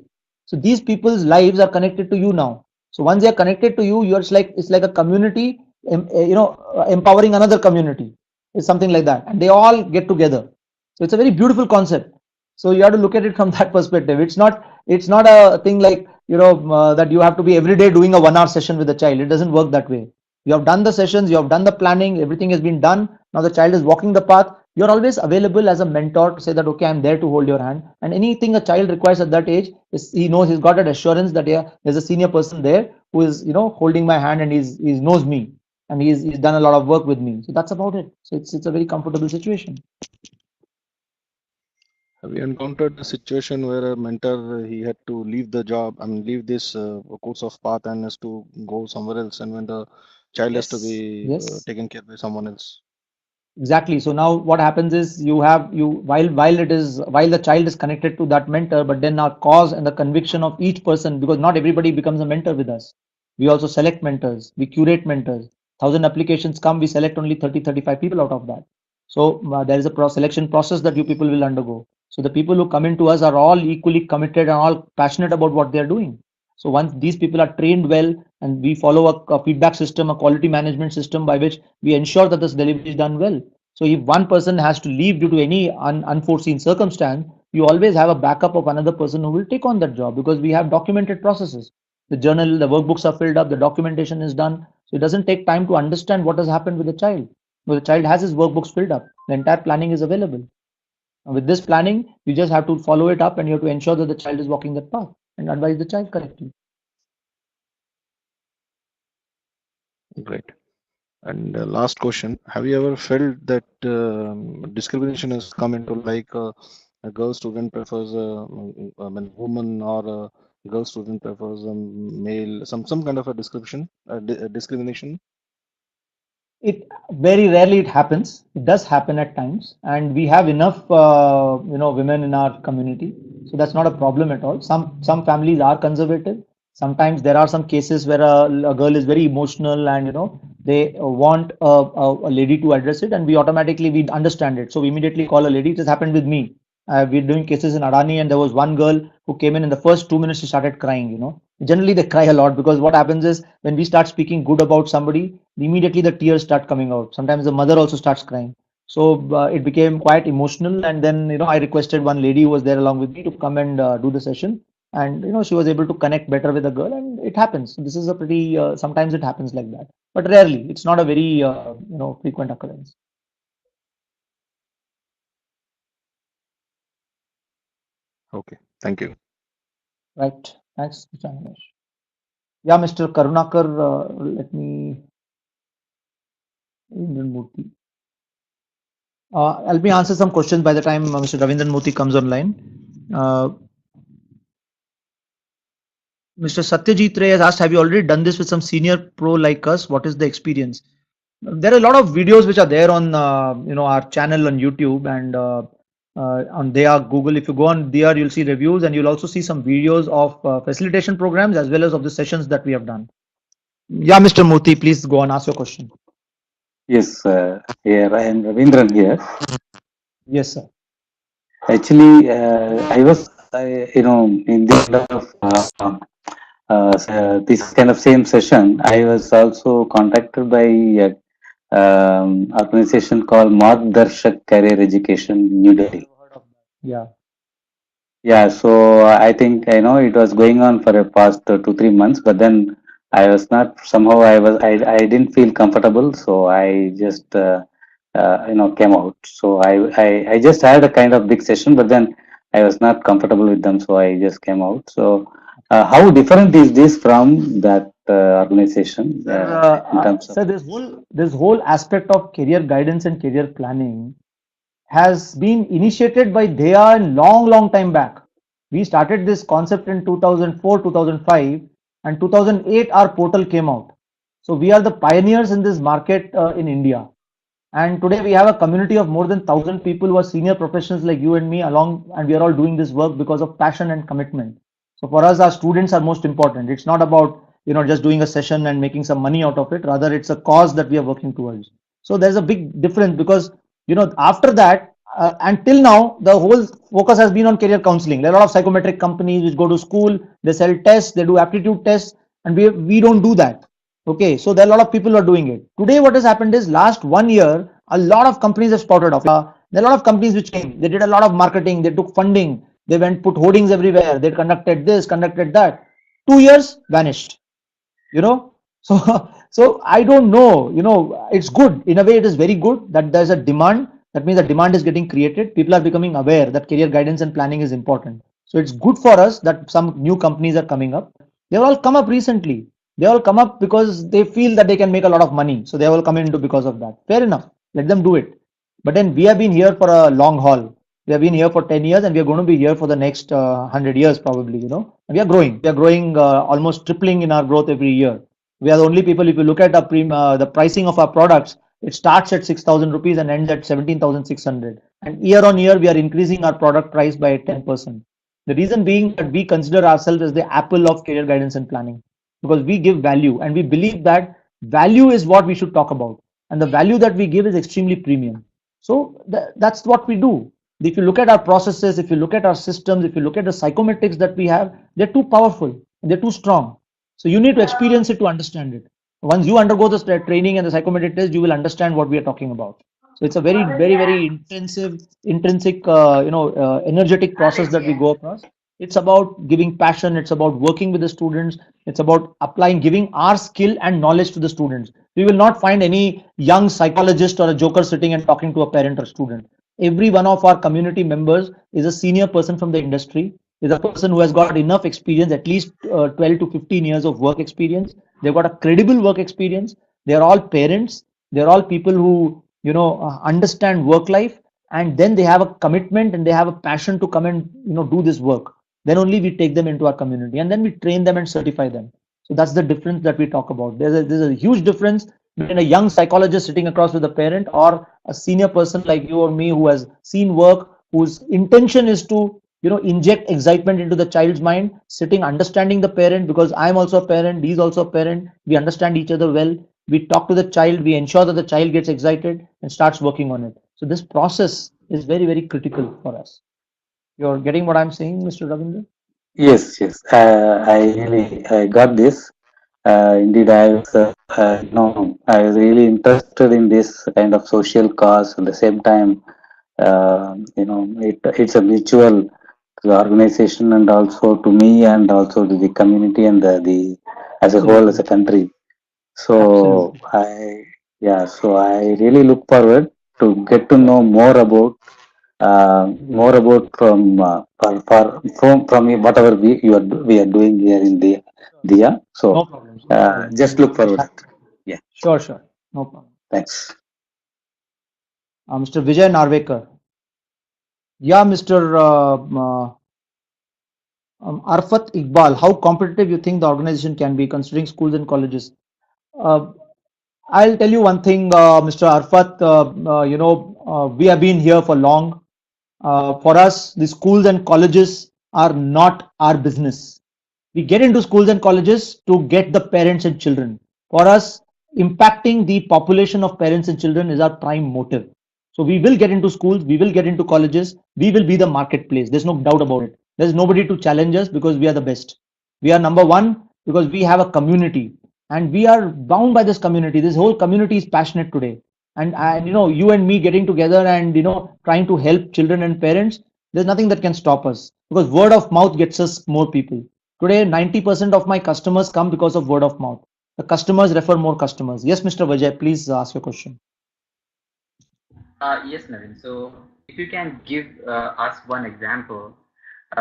[SPEAKER 1] So these people's lives are connected to you now. So once they are connected to you, it's like a community, empowering another community. It's something like that, and they all get together. So it's a very beautiful concept. So you have to look at it from that perspective. It's not a thing like that you have to be every day doing a 1 hour session with a child. It doesn't work that way. You have done the sessions, you have done the planning, everything has been done. Now the child is walking the path. You're always available as a mentor to say that, okay, I'm there to hold your hand. And anything a child requires at that age, is he knows he's got that assurance that, yeah, there's a senior person there who is, holding my hand, and he knows me, and he's done a lot of work with me. So that's about it. So it's a very comfortable situation.
[SPEAKER 2] Have you encountered the situation where a mentor he had to leave the job, I mean, leave this course of path and has to go somewhere else, and when the child has to
[SPEAKER 1] Yes.
[SPEAKER 2] be
[SPEAKER 1] Yes.
[SPEAKER 2] taken care by someone else?
[SPEAKER 1] Exactly. So now what happens is while the child is connected to that mentor, but then our cause and the conviction of each person, because not everybody becomes a mentor with us. We also select mentors, we curate mentors. 1,000 applications come, we select only 30-35 people out of that. So there is a selection process that you people will undergo. So the people who come into us are all equally committed and all passionate about what they are doing. So once these people are trained well, and we follow a feedback system, a quality management system by which we ensure that this delivery is done well. So if one person has to leave due to any unforeseen circumstance, you always have a backup of another person who will take on that job, because we have documented processes. The journal, the workbooks are filled up, the documentation is done. So it doesn't take time to understand what has happened with the child. But the child has his workbooks filled up. The entire planning is available. And with this planning, you just have to follow it up, and you have to ensure that the child is walking that path and advise the child correctly.
[SPEAKER 2] Great. And last question: have you ever felt that discrimination has come into, like a girl student prefers I mean, woman, or a girl student prefers a male? Some kind of a discrimination.
[SPEAKER 1] It very rarely it happens. It does happen at times, and we have enough women in our community, so that's not a problem at all. Some families are conservative. Sometimes there are some cases where a girl is very emotional, and they want a lady to address it, and we understand it, so we immediately call a lady. It has happened with me. We're doing cases in Adani, and there was one girl who came in the first 2 minutes she started crying. Generally they cry a lot, because what happens is when we start speaking good about somebody, immediately the tears start coming out. Sometimes the mother also starts crying. So it became quite emotional, and then I requested one lady who was there along with me to come and do the session, and she was able to connect better with the girl, and it happens. This is a pretty sometimes it happens like that, but rarely. It's not a very frequent occurrence.
[SPEAKER 2] Okay, thank you.
[SPEAKER 1] Right. Thanks, Mr. Animesh. Yeah, Mr. Karunakar, let me. Ravindran Murthy. Let me answer some questions by the time Mr. Ravindran Murthy comes online. Uh, Mr. Satyajit Ray has asked, have you already done this with some senior pro like us? What is the experience? There are a lot of videos which are there on our channel on YouTube and on Dheya Google. If you go on there, you'll see reviews and you'll also see some videos of facilitation programs as well as of the sessions that we have done. Yeah, Mr. Murthy, please go and ask your question.
[SPEAKER 3] Yes, here I am Ravindran here.
[SPEAKER 1] Yes, sir.
[SPEAKER 3] Actually, I was, in this kind of this kind of same session, I was also contacted by a organization called Margdarshak Career Education, New
[SPEAKER 1] Yeah,
[SPEAKER 3] Delhi.
[SPEAKER 1] I've heard of that. Yeah.
[SPEAKER 3] Yeah, so I think I know it was going on for a past 2 3 months, but then I was not somehow I didn't feel comfortable, so I just came out. So I just had a kind of big session, but then I was not comfortable with them, so I just came out. So how different is this from that organization in terms of?
[SPEAKER 1] Sir, this whole aspect of career guidance and career planning has been initiated by Dheya a long, long time back. We started this concept in 2004, 2005, and 2008 our portal came out. So we are the pioneers in this market in India. And today we have a community of more than 1,000 people who are senior professionals like you and me along, and we are all doing this work because of passion and commitment. So for us, our students are most important. It's not about just doing a session and making some money out of it. Rather, it's a cause that we are working towards. So there's a big difference because after that until now, the whole focus has been on career counseling. There are a lot of psychometric companies which go to school, they sell tests, they do aptitude tests, and we don't do that. Okay, so there are a lot of people who are doing it. Today, what has happened is last 1 year, a lot of companies have sprouted off. There are a lot of companies which came. They did a lot of marketing. They took funding. They went put hoardings everywhere. They conducted this, conducted that. 2 years vanished. You know, so so I don't know. It's good in a way. It is very good that there's a demand. That means the demand is getting created. People are becoming aware that career guidance and planning is important. So it's good for us that some new companies are coming up. They've all come up recently. They all come up because they feel that they can make a lot of money. So they all come into because of that. Fair enough. Let them do it. But then we have been here for a long haul. We have been here for 10 years and we are going to be here for the next 100 years probably. And we are growing. We are growing almost tripling in our growth every year. We are the only people, if you look at the pricing of our products, it starts at 6,000 rupees and ends at 17,600. And year on year, we are increasing our product price by 10%. The reason being that we consider ourselves as the Apple of career guidance and planning because we give value and we believe that value is what we should talk about. And the value that we give is extremely premium. So that's what we do. If you look at our processes, if you look at our systems, if you look at the psychometrics that we have, they're too powerful, they're too strong. So you need to experience it to understand it. Once you undergo the training and the psychometric test, you will understand what we are talking about. So it's a very, very, very intrinsic, energetic process that we go across. It's about giving passion. It's about working with the students. It's about applying, giving our skill and knowledge to the students. We will not find any young psychologist or a joker sitting and talking to a parent or student. Every one of our community members is a senior person from the industry, is a person who has got enough experience, at least 12 to 15 years of work experience. They've got a credible work experience. They're all parents. They're all people who, understand work life, and then they have a commitment and they have a passion to come and, do this work. Then only we take them into our community and then we train them and certify them. So that's the difference that we talk about. There's a huge difference between a young psychologist sitting across with a parent or a senior person like you or me who has seen work, whose intention is to inject excitement into the child's mind, sitting understanding the parent, because I'm also a parent, he's also a parent, we understand each other well, we talk to the child, we ensure that the child gets excited and starts working on it. So this process is very, very critical for us. You're getting what I'm saying, Mr. Ravindra?
[SPEAKER 3] Yes, yes. I really got this. Indeed, I was really interested in this kind of social cause. At the same time, it's a mutual to the organization and also to me and also to the community and the as a whole as
[SPEAKER 1] Absolutely.
[SPEAKER 3] a country. So
[SPEAKER 1] Absolutely.
[SPEAKER 3] I really look forward to get to know more about from whatever we are doing here in the
[SPEAKER 1] Sure.
[SPEAKER 3] Dia.
[SPEAKER 1] No
[SPEAKER 3] So
[SPEAKER 1] problems. No problems.
[SPEAKER 3] just look
[SPEAKER 1] We'll
[SPEAKER 3] forward.
[SPEAKER 1] have-
[SPEAKER 3] Yeah,
[SPEAKER 1] Sure, sure. No problem.
[SPEAKER 3] thanks.
[SPEAKER 1] Mr. Vijay Narvekar. Yeah, Mr. Arfat Iqbal, how competitive you think the organization can be considering schools and colleges? Uh, I'll tell you one thing, Mr. Arfat. We have been here for long. For us, the schools and colleges are not our business. We get into schools and colleges to get the parents and children. For us, impacting the population of parents and children is our prime motive. So we will get into schools, we will get into colleges, we will be the marketplace. There's no doubt about it. There's nobody to challenge us because we are the best. We are number one because we have a community and we are bound by this community. This whole community is passionate today. And you and me getting together and trying to help children and parents, there's nothing that can stop us because word of mouth gets us more people. Today, 90% of my customers come because of word of mouth. The customers refer more customers. Yes, Mr. Vijay, please ask your question.
[SPEAKER 4] Yes, Navin. So, if you can give us one example,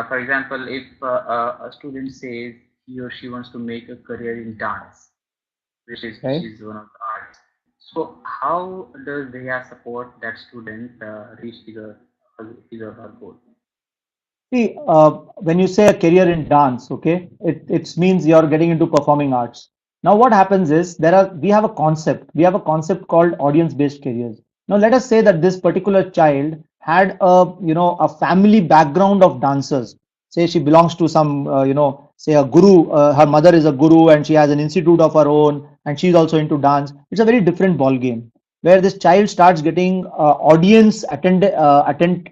[SPEAKER 4] for example, if a student says he or she wants to make a career in dance, which
[SPEAKER 1] Okay.
[SPEAKER 4] is one of the arts. So, how does Dheya support that student reach his or her goal?
[SPEAKER 1] See, when you say a career in dance, okay, it means you're getting into performing arts. Now, what happens is we have a concept. We have a concept called audience-based careers. Now, let us say that this particular child had a family background of dancers. Say she belongs to some say a guru. Her mother is a guru and she has an institute of her own, and she's also into dance. It's a very different ball game where this child starts getting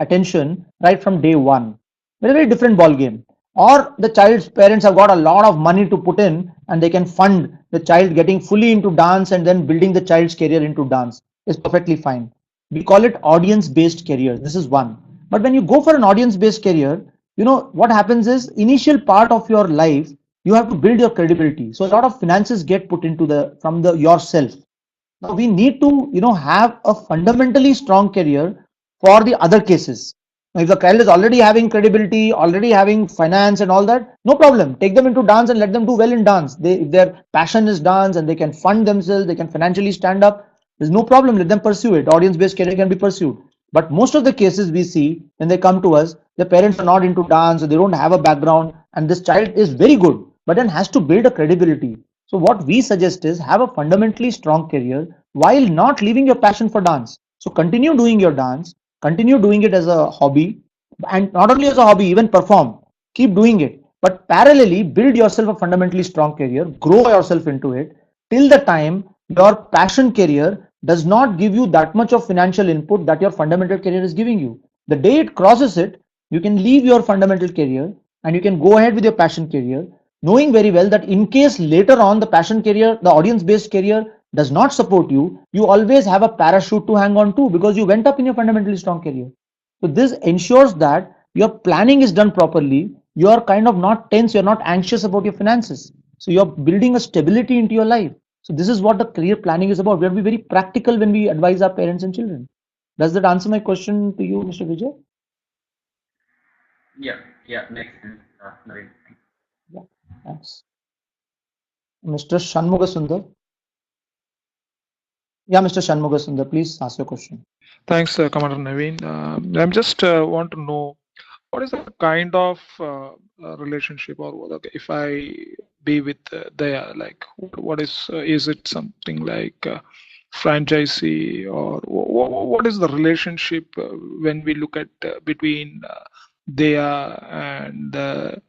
[SPEAKER 1] attention right from day one. Very different ball game. Or the child's parents have got a lot of money to put in and they can fund the child getting fully into dance and then building the child's career into dance is perfectly fine. We call it audience based career. This is one. But when you go for an audience based career, what happens is initial part of your life you have to build your credibility. So a lot of finances get put into the from the yourself. Now we need to, have a fundamentally strong career for the other cases. Now, if the child is already having credibility, already having finance and all that, no problem. Take them into dance and let them do well in dance. If their passion is dance and they can fund themselves, they can financially stand up. There's no problem. Let them pursue it. Audience-based career can be pursued. But most of the cases we see when they come to us, the parents are not into dance, or they don't have a background, and this child is very good, but then has to build a credibility. So what we suggest is have a fundamentally strong career while not leaving your passion for dance. So continue doing your dance, continue doing it as a hobby, and not only as a hobby, even perform. Keep doing it. But parallelly, build yourself a fundamentally strong career, grow yourself into it till the time your passion career does not give you that much of financial input that your fundamental career is giving you. The day it crosses it, you can leave your fundamental career and you can go ahead with your passion career, knowing very well that in case later on the passion career, the audience based career does not support you, you always have a parachute to hang on to because you went up in your fundamentally strong career. So this ensures that your planning is done properly. You are kind of not tense, you're not anxious about your finances. So you're building a stability into your life. So this is what the career planning is about. We have to be very practical when we advise our parents and children. Does that answer my question to you, Mr. Vijay?
[SPEAKER 4] Yeah, yeah, makes sense, Navin.
[SPEAKER 1] Yeah, thanks. Mr. Shanmugasundar. Yeah, Mr. Shanmugasundar, please ask your question.
[SPEAKER 5] Thanks, Commander Naveen. I'm just want to know what is the kind of relationship, or if I be with Daya, like what is it something like franchisee, or what is the relationship when we look at between Daya and the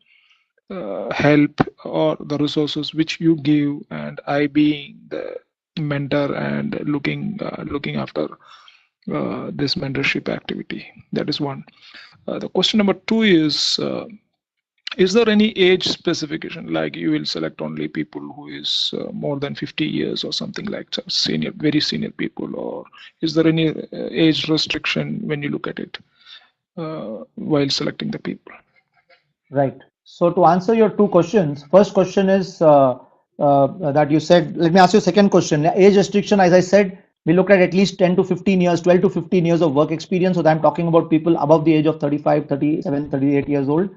[SPEAKER 5] help or the resources which you give, and I being the mentor and looking after this mentorship activity. That is one. The question number two is is there any age specification, like you will select only people who is more than 50 years or something like that, senior, very senior people, or is there any age restriction when you look at it while selecting the people?
[SPEAKER 1] Right. So to answer your two questions, first question is that you said, let me ask you second question. Age restriction, as I said, we look at least 10 to 15 years, 12 to 15 years of work experience. So I'm talking about people above the age of 35, 37, 38 years old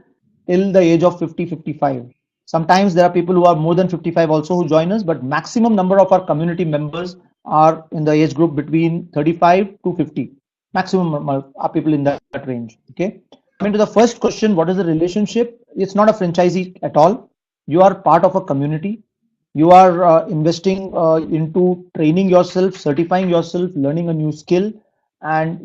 [SPEAKER 1] till the age of 50, 55. Sometimes there are people who are more than 55 also who join us, but maximum number of our community members are in the age group between 35 to 50. Maximum are people in that range. Okay. Coming to the first question, what is the relationship? It's not a franchisee at all. You are part of a community. You are investing into training yourself, certifying yourself, learning a new skill, and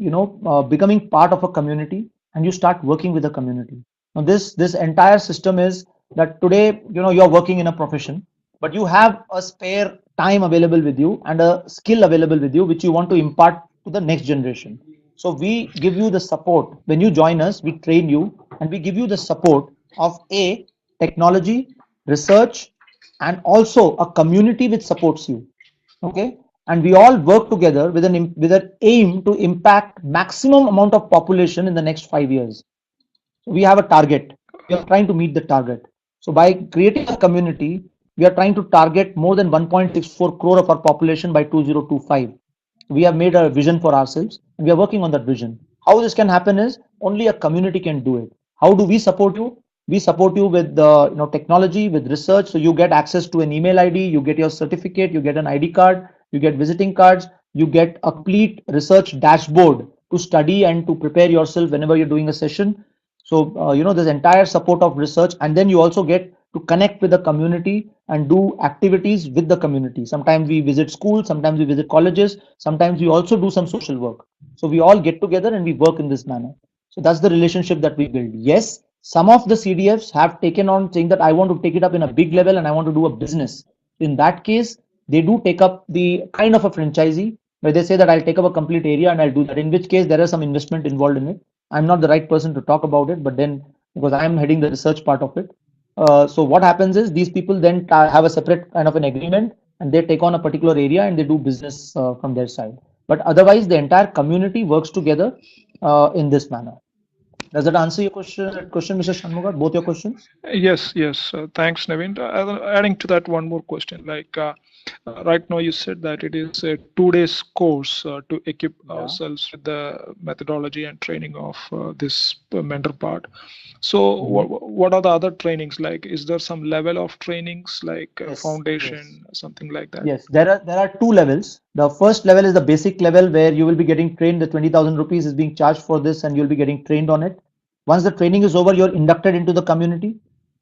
[SPEAKER 1] becoming part of a community. And you start working with the community. Now, this entire system is that today, you're working in a profession, but you have a spare time available with you and a skill available with you, which you want to impart to the next generation. So we give you the support. When you join us, we train you and we give you the support of a technology, research, and also a community which supports you. Okay. And we all work together with an aim to impact maximum amount of population in the next 5 years. So we have a target. We are trying to meet the target. So by creating a community, we are trying to target more than 1.64 crore of our population by 2025. We have made a vision for ourselves and we are working on that vision. How this can happen is only a community can do it. How do we support you? We support you with technology, with research. So you get access to an email ID, you get your certificate, you get an ID card, you get visiting cards, you get a complete research dashboard to study and to prepare yourself whenever you're doing a session. So, there's entire support of research, and then you also get to connect with the community and do activities with the community. Sometimes we visit schools, sometimes we visit colleges, sometimes we also do some social work. So we all get together and we work in this manner. So that's the relationship that we build. Yes, some of the CDFs have taken on saying that I want to take it up in a big level and I want to do a business. In that case, they do take up the kind of a franchisee where they say that I'll take up a complete area and I'll do that, in which case there is some investment involved in it. I'm not the right person to talk about it, but then because I'm heading the research part of it. So what happens is these people then have a separate kind of an agreement and they take on a particular area and they do business from their side. But otherwise, the entire community works together in this manner. Does that answer your question, Mr. Shanmugat? Both your questions?
[SPEAKER 5] Yes. Thanks, Naveen. Adding to that one more question, like right now you said that it is a 2 days course to equip ourselves with the methodology and training of this mentor part. So what are the other trainings? Like, is there some level of trainings like foundation, something like that?
[SPEAKER 1] Yes, there are two levels. The first level is the basic level where you will be getting trained. The 20,000 rupees is being charged for this and you'll be getting trained on it. Once the training is over, you're inducted into the community.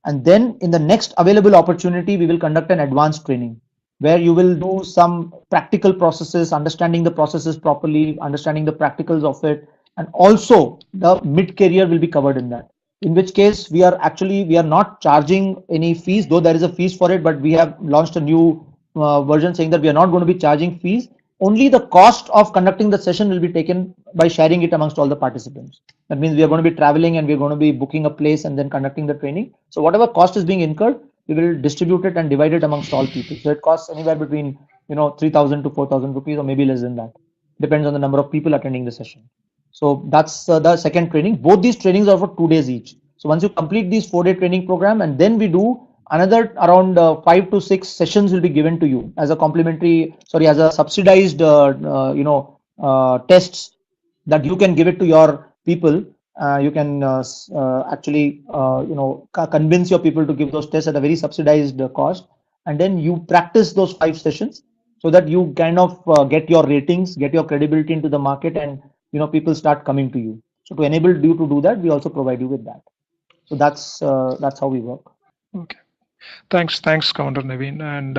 [SPEAKER 1] And then in the next available opportunity, we will conduct an advanced training where you will do some practical processes, understanding the processes properly, understanding the practicals of it. And also the mid-career will be covered in that. In which case we are not charging any fees, though there is a fees for it, but we have launched a new version saying that we are not going to be charging fees. Only the cost of conducting the session will be taken by sharing it amongst all the participants. That means we are going to be traveling and we are going to be booking a place and then conducting the training. So whatever cost is being incurred, we will distribute it and divide it amongst all people. So it costs anywhere between 3,000 to 4,000 rupees or maybe less than that. Depends on the number of people attending the session. So that's the second training. Both these trainings are for 2 days each. So once you complete these 4-day training program, and then we do another around 5 to 6 sessions will be given to you as a as a subsidized, tests that you can give it to your people. You can actually, convince your people to give those tests at a very subsidized cost, and then you practice those 5 sessions so that you kind of get your ratings, get your credibility into the market, and people start coming to you. So to enable you to do that, we also provide you with that. So that's how we work.
[SPEAKER 5] Okay, thanks, Commander Naveen. And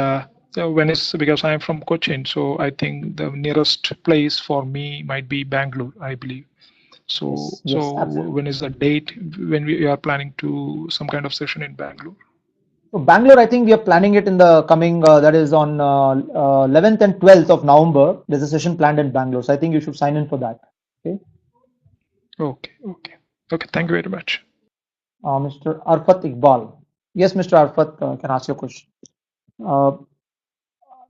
[SPEAKER 5] because I am from Cochin, so I think the nearest place for me might be Bangalore, I believe. So when is the date when we are planning to some kind of session in Bangalore?
[SPEAKER 1] So Bangalore, I think we are planning it in the coming, that is on 11th and 12th of November. There's a session planned in Bangalore. So I think you should sign in for that. Okay.
[SPEAKER 5] Okay. Thank you very much.
[SPEAKER 1] Mr. Arfat Iqbal. Yes, Mr. Arfat, can ask your question. Uh,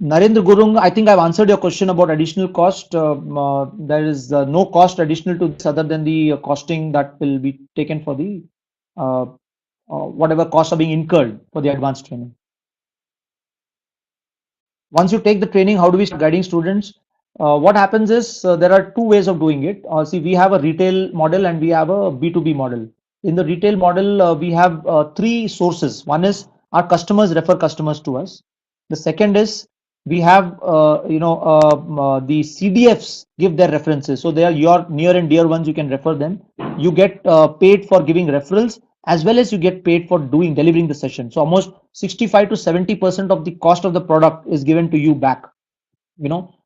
[SPEAKER 1] Narendra Gurung, I think I've answered your question about additional cost. There is no cost additional to this other than the costing that will be taken for the uh, whatever costs are being incurred for the advanced training. Once you take the training, how do we start guiding students? What happens is there are two ways of doing it. See, we have a retail model and we have a B2B model. In the retail model, we have three sources. One is our customers refer customers to us. The second is we have, the CDFs give their references. So they are your near and dear ones. You can refer them. You get paid for giving referrals as well as you get paid for delivering the session. So almost 65 to 70% of the cost of the product is given to you back,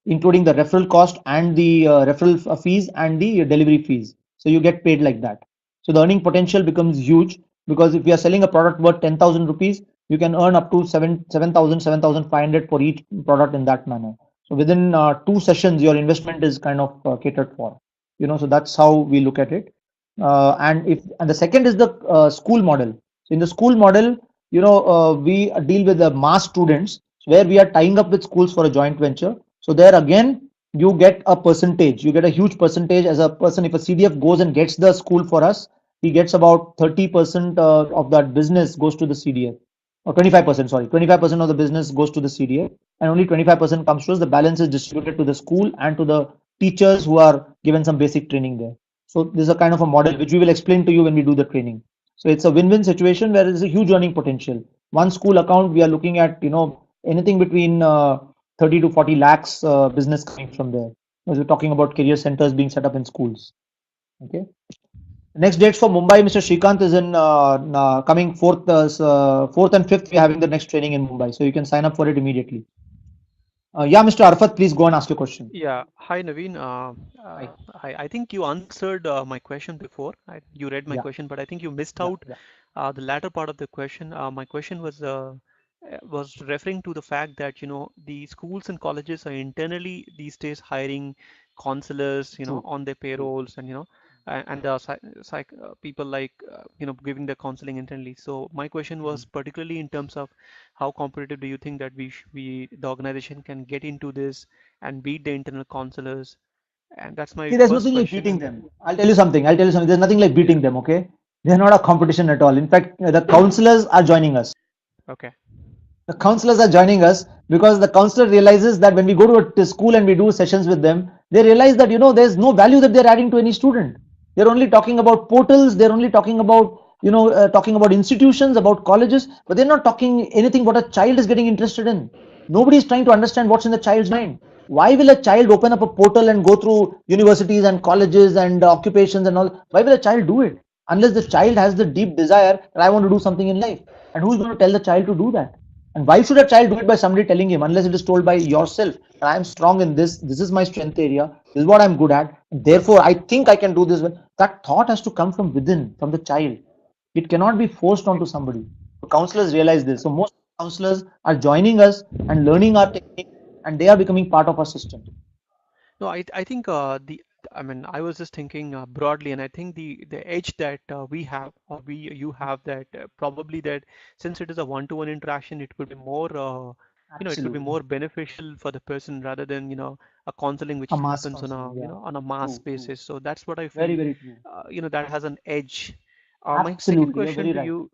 [SPEAKER 1] including the referral cost and the referral fees and the delivery fees. So you get paid like that. So the earning potential becomes huge because if you are selling a product worth 10,000 rupees, you can earn up to 7,500 for each product in that manner. So within 2 sessions, your investment is kind of catered for. So that's how we look at it. And the second is the school model. So in the school model, we deal with the mass students where we are tying up with schools for a joint venture. So there again, you get a percentage. You get a huge percentage as a person. If a CDF goes and gets the school for us, he gets about 30% of that business goes to the CDF, or 25%. Sorry, 25% of the business goes to the CDF, and only 25% comes to us. The balance is distributed to the school and to the teachers who are given some basic training there. So this is a kind of a model which we will explain to you when we do the training. So it's a win-win situation where there is a huge earning potential. One school account, we are looking at anything between 30 to 40 lakhs business coming from there. As we're talking about career centers being set up in schools. Okay. Next dates for Mumbai, Mr. Shrikant is in coming 4th and 5th. We're having the next training in Mumbai, so you can sign up for it immediately. Yeah, Mr. Arfat, please go and ask your question.
[SPEAKER 6] Yeah. Hi, Naveen.
[SPEAKER 1] Hi.
[SPEAKER 6] I think you answered my question before. You read my
[SPEAKER 1] Yeah.
[SPEAKER 6] question, but I think you missed
[SPEAKER 1] Yeah,
[SPEAKER 6] out
[SPEAKER 1] yeah.
[SPEAKER 6] the latter part of the question. My question was referring to the fact that, the schools and colleges are internally these days hiring counselors,
[SPEAKER 1] True.
[SPEAKER 6] on their
[SPEAKER 1] True.
[SPEAKER 6] payrolls, and and the people like, giving the counseling internally. So my question was particularly in terms of how competitive do you think that the organization can get into this and beat the internal counselors? And that's my
[SPEAKER 1] See, there's
[SPEAKER 6] first
[SPEAKER 1] nothing like
[SPEAKER 6] question.
[SPEAKER 1] beating
[SPEAKER 6] And
[SPEAKER 1] them. I'll tell you something. There's nothing like
[SPEAKER 6] yeah,
[SPEAKER 1] beating them. Okay, they're not a competition at all. In fact, the counselors are joining us.
[SPEAKER 6] okay,
[SPEAKER 1] The counselors are joining us because the counselor realizes that when we go to a school and we do sessions with them, they realize that there's no value that they're adding to any student. They're only talking about portals. They're only talking about talking about institutions, about colleges, but they're not talking anything what a child is getting interested in. Nobody is trying to understand what's in the child's mind. Why will a child open up a portal and go through universities and colleges and occupations and all? Why will a child do it? Unless the child has the deep desire that I want to do something in life. And who's going to tell the child to do that? And why should a child do it by somebody telling him, unless it is told by yourself? I am strong in this. This is my strength area. This is what I'm good at. Therefore, I think I can do this. That thought has to come from within, from the child. It cannot be forced onto somebody. So counselors realize this. So most counselors are joining us and learning our technique, and they are becoming part of our system.
[SPEAKER 6] no, I think I mean, I was just thinking broadly, and I think the edge that we have, or you have, that probably that since it is a one-to-one interaction, it could be more it could be
[SPEAKER 1] Absolutely.
[SPEAKER 6] more beneficial for the person rather than a counseling
[SPEAKER 1] A
[SPEAKER 6] which
[SPEAKER 1] mass
[SPEAKER 6] happens on
[SPEAKER 1] counseling.
[SPEAKER 6] a
[SPEAKER 1] Yeah.
[SPEAKER 6] on a mass
[SPEAKER 1] True. True.
[SPEAKER 6] basis. So that's what I
[SPEAKER 1] Very,
[SPEAKER 6] feel,
[SPEAKER 1] very true.
[SPEAKER 6] that has an edge. My second
[SPEAKER 1] Absolutely. You're
[SPEAKER 6] question
[SPEAKER 1] very
[SPEAKER 6] to
[SPEAKER 1] right.
[SPEAKER 6] you,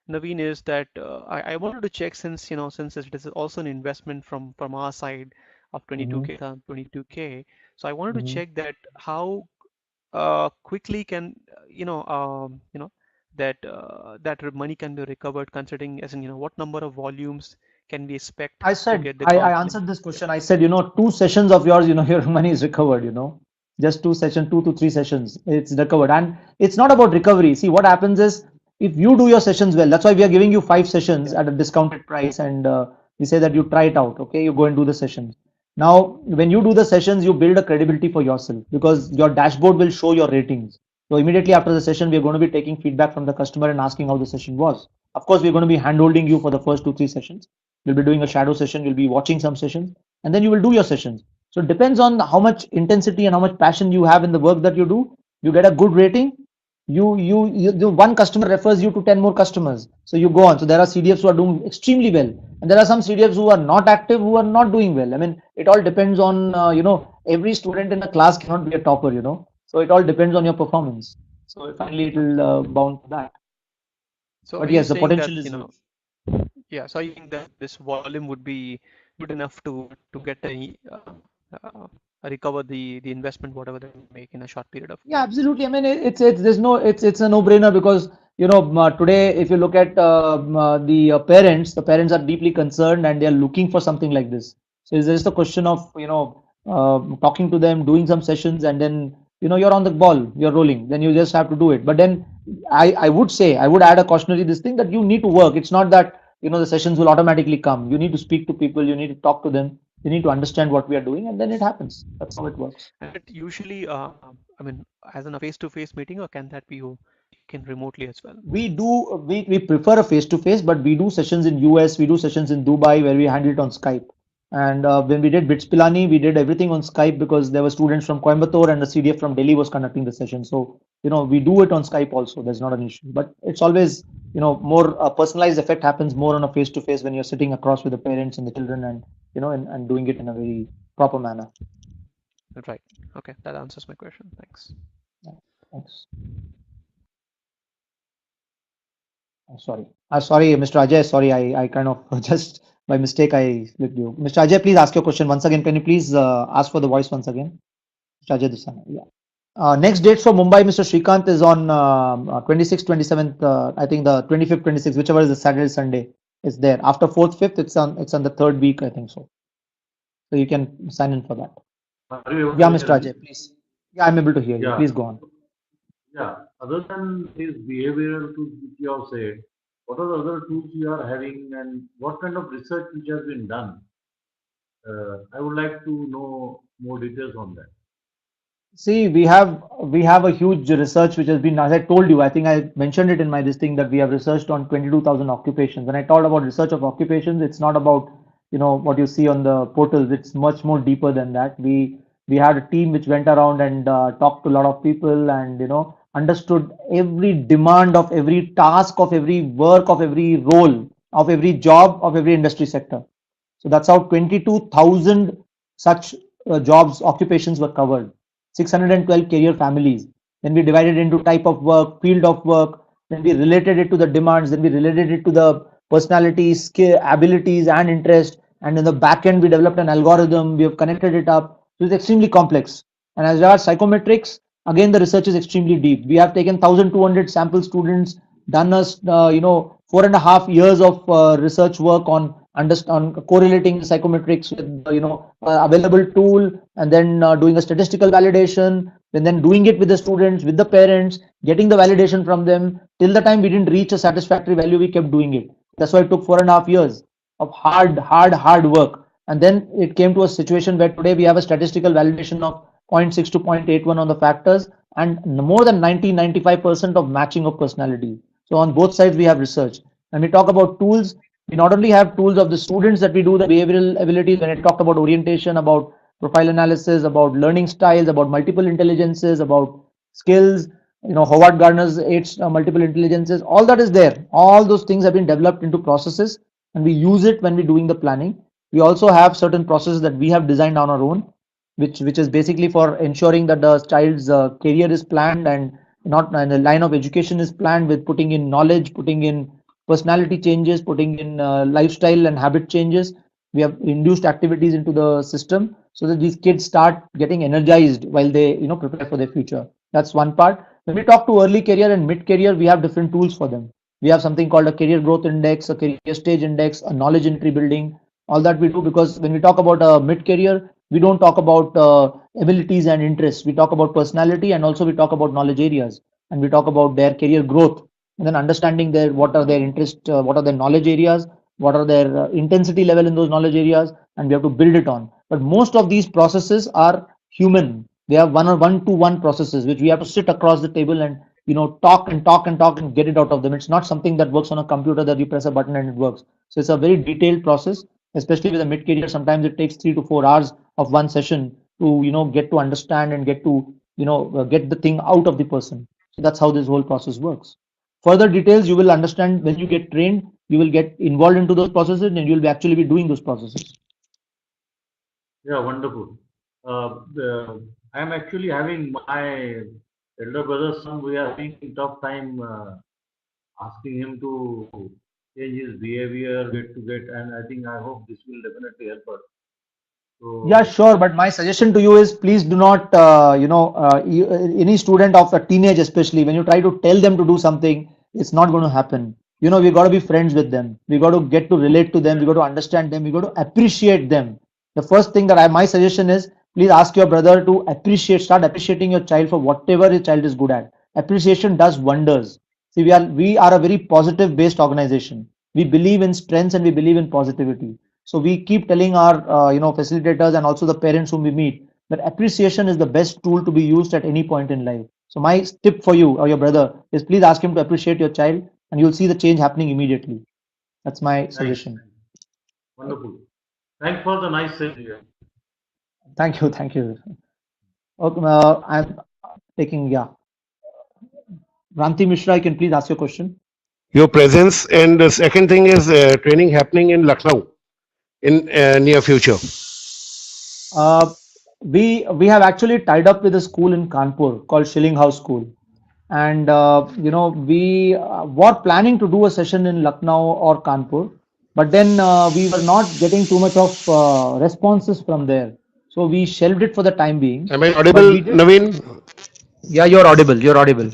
[SPEAKER 6] Naveen, is that I wanted to check, since it is also an investment from our side of
[SPEAKER 1] Mm-hmm.
[SPEAKER 6] 22K. So I wanted to
[SPEAKER 1] Mm-hmm.
[SPEAKER 6] check that how quickly can that money can be recovered, considering, as in, what number of volumes can we expect
[SPEAKER 1] I
[SPEAKER 6] to
[SPEAKER 1] said,
[SPEAKER 6] get the
[SPEAKER 1] I
[SPEAKER 6] counseling?
[SPEAKER 1] answered this
[SPEAKER 6] Yeah.
[SPEAKER 1] question. I said, 2 sessions of yours, your money is recovered. Just 2 sessions, 2 to 3 sessions, it's recovered. And it's not about recovery. See, what happens is if you do your sessions well, that's why we are giving you 5 sessions at a discounted price. And we say that you try it out. Okay. You go and do the sessions. Now, when you do the sessions, you build a credibility for yourself because your dashboard will show your ratings. So immediately after the session, we are going to be taking feedback from the customer and asking how the session was. Of course, we're going to be hand-holding you for the first 2, 3 sessions. We'll be doing a shadow session, you'll be watching some sessions, and then you will do your sessions. So it depends on how much intensity and how much passion you have in the work that you do. You get a good rating, the one customer refers you to 10 more customers, so you go on. So there are CDFs who are doing extremely well, and there are some CDFs who are not active, who are not doing well. I mean, it all depends on every student in a class cannot be a topper, so it all depends on your performance. So finally it will bound to that.
[SPEAKER 6] So
[SPEAKER 1] But
[SPEAKER 6] are you
[SPEAKER 1] yes, the
[SPEAKER 6] saying that,
[SPEAKER 1] potential is huge.
[SPEAKER 6] yeah, so you think that this volume would be good enough to get uh, recover the investment, whatever they make in a short period of
[SPEAKER 1] Yeah,
[SPEAKER 6] time?
[SPEAKER 1] absolutely. I mean, it's there's no it's a no-brainer because today if you look at the parents are deeply concerned and they are looking for something like this. So it's just a question of talking to them, doing some sessions, and then you're on the ball, you're rolling. Then you just have to do it. But then I would say I would add a cautionary this thing that you need to work. It's not that the sessions will automatically come. You need to speak to people. You need to talk to them. You need to understand what we are doing, and then it happens. That's how it works.
[SPEAKER 6] And it usually, I mean, as in a face-to-face meeting, or can that be taken remotely as well?
[SPEAKER 1] We prefer a face to face, but we do sessions in US, we do sessions in Dubai where we handle it on Skype. And when we did Bits Pilani, we did everything on Skype because there were students from Coimbatore and the CDF from Delhi was conducting the session. So we do it on Skype also. There's not an issue, but it's always more personalized effect happens more on a face to face when you're sitting across with the parents and the children and and doing it in a very proper manner.
[SPEAKER 6] Right. Okay, that answers my question. Thanks.
[SPEAKER 1] Yeah, thanks. Sorry, Mr. Ajay. Sorry, I kind of just by mistake I clicked you. Mr. Ajay, please ask your question once again. Can you please ask for the voice once again? Mr. Ajay Dusana. Yeah. Next dates for Mumbai, Mr. Shrikant, is on 26th, 27th. I think the 25th, 26th, whichever is the Saturday, Sunday is there. After 4th, 5th, it's on the third week, I think so. So you can sign in for that.
[SPEAKER 7] Are you able
[SPEAKER 1] Yeah,
[SPEAKER 7] to
[SPEAKER 1] Mr.
[SPEAKER 7] hear me?
[SPEAKER 1] Ajay, please. Yeah, I'm able to hear you.
[SPEAKER 7] Yeah,
[SPEAKER 1] Please go on.
[SPEAKER 7] yeah. Other than these behavioral tools which you have said, what are the other tools you are having and what kind of research which has been done? I would like to know more details on that.
[SPEAKER 1] See, we have a huge research which has been, as I told you, I think I mentioned it in my this thing that we have researched on 22,000 occupations. When I talked about research of occupations, it's not about what you see on the portals. It's much more deeper than that. We had a team which went around and talked to a lot of people and understood every demand of every task of every work of every role of every job of every industry sector. So that's how 22,000 such jobs, occupations were covered. 612 career families. Then we divided into type of work, field of work. Then we related it to the demands. Then we related it to the personalities, skill, abilities, and interest. And in the back end, we developed an algorithm. We have connected it up. So it's extremely complex. And as regards psychometrics, again, the research is extremely deep. We have taken 1,200 sample students, done us, 4.5 years of research work on correlating psychometrics with available tool, and then doing a statistical validation, and then doing it with the students, with the parents, getting the validation from them. Till the time we didn't reach a satisfactory value, we kept doing it. That's why it took 4.5 years of hard work, and then it came to a situation where today we have a statistical validation of zero point 0.6 to 0.81 on the factors, and more than 90-95% of matching of personality. So on both sides we have research. When we talk about tools, we not only have tools of the students that we do the behavioral abilities. When I talked about orientation, about profile analysis, about learning styles, about multiple intelligences, about skills, Howard Gardner's eight multiple intelligences, all that is there. All those things have been developed into processes, and we use it when we're doing the planning. We also have certain processes that we have designed on our own, which is basically for ensuring that the child's career is planned and not and the line of education is planned, with putting in knowledge, putting in personality changes, putting in lifestyle and habit changes. We have induced activities into the system so that these kids start getting energized while they prepare for their future. That's one part. When we talk to early career and mid career, we have different tools for them. We have something called a career growth index, a career stage index, a knowledge entry building. All that we do, because when we talk about a mid career, we don't talk about abilities and interests. We talk about personality, and also we talk about knowledge areas, and we talk about their career growth, and then understanding what are their interest, what are their knowledge areas, what are their intensity level in those knowledge areas, and we have to build it on. But most of these processes are human. They are one-to-one processes which we have to sit across the table and talk and talk and talk and get it out of them. It's not something that works on a computer that you press a button and it works. So it's a very detailed process, especially with a mid career. Sometimes it takes 3 to 4 hours of one session to get to understand and get to get the thing out of the person. So that's how this whole process works. Further details you will understand when you get trained. You will get involved into those processes, and you will actually be doing those processes.
[SPEAKER 7] Yeah, wonderful. I am actually having my elder brother's son. We are having tough time asking him to change his behavior, and I think I hope this will definitely help us.
[SPEAKER 1] Yeah,
[SPEAKER 7] So
[SPEAKER 1] sure. But my suggestion to you is please do not, any student of a teenage, especially when you try to tell them to do something, it's not going to happen. We got to be friends with them. We got to get to relate to them. We got to understand them. We got to appreciate them. The first thing that my suggestion is, please ask your brother to start appreciating your child for whatever your child is good at. Appreciation does wonders. See, we are a very positive based organization. We believe in strengths and we believe in positivity. So we keep telling our facilitators and also the parents whom we meet that appreciation is the best tool to be used at any point in life. So my tip for you or your brother is please ask him to appreciate your child, and you'll see the change happening immediately. That's my
[SPEAKER 7] nice,
[SPEAKER 1] suggestion.
[SPEAKER 7] wonderful. Thanks for the nice session.
[SPEAKER 1] Thank you, thank you. Okay, I'm taking, yeah. Ranti Mishra, you can please ask your question.
[SPEAKER 8] Your presence, and the second thing is training happening in Lucknow in near future.
[SPEAKER 1] We have actually tied up with a school in Kanpur called Shilling House School, and we were planning to do a session in Lucknow or Kanpur, but then we were not getting too much of responses from there, so we shelved it for the time being.
[SPEAKER 8] Am I
[SPEAKER 1] But
[SPEAKER 8] audible,
[SPEAKER 1] we did.
[SPEAKER 8] Naveen?
[SPEAKER 1] Yeah, you're audible. You're audible.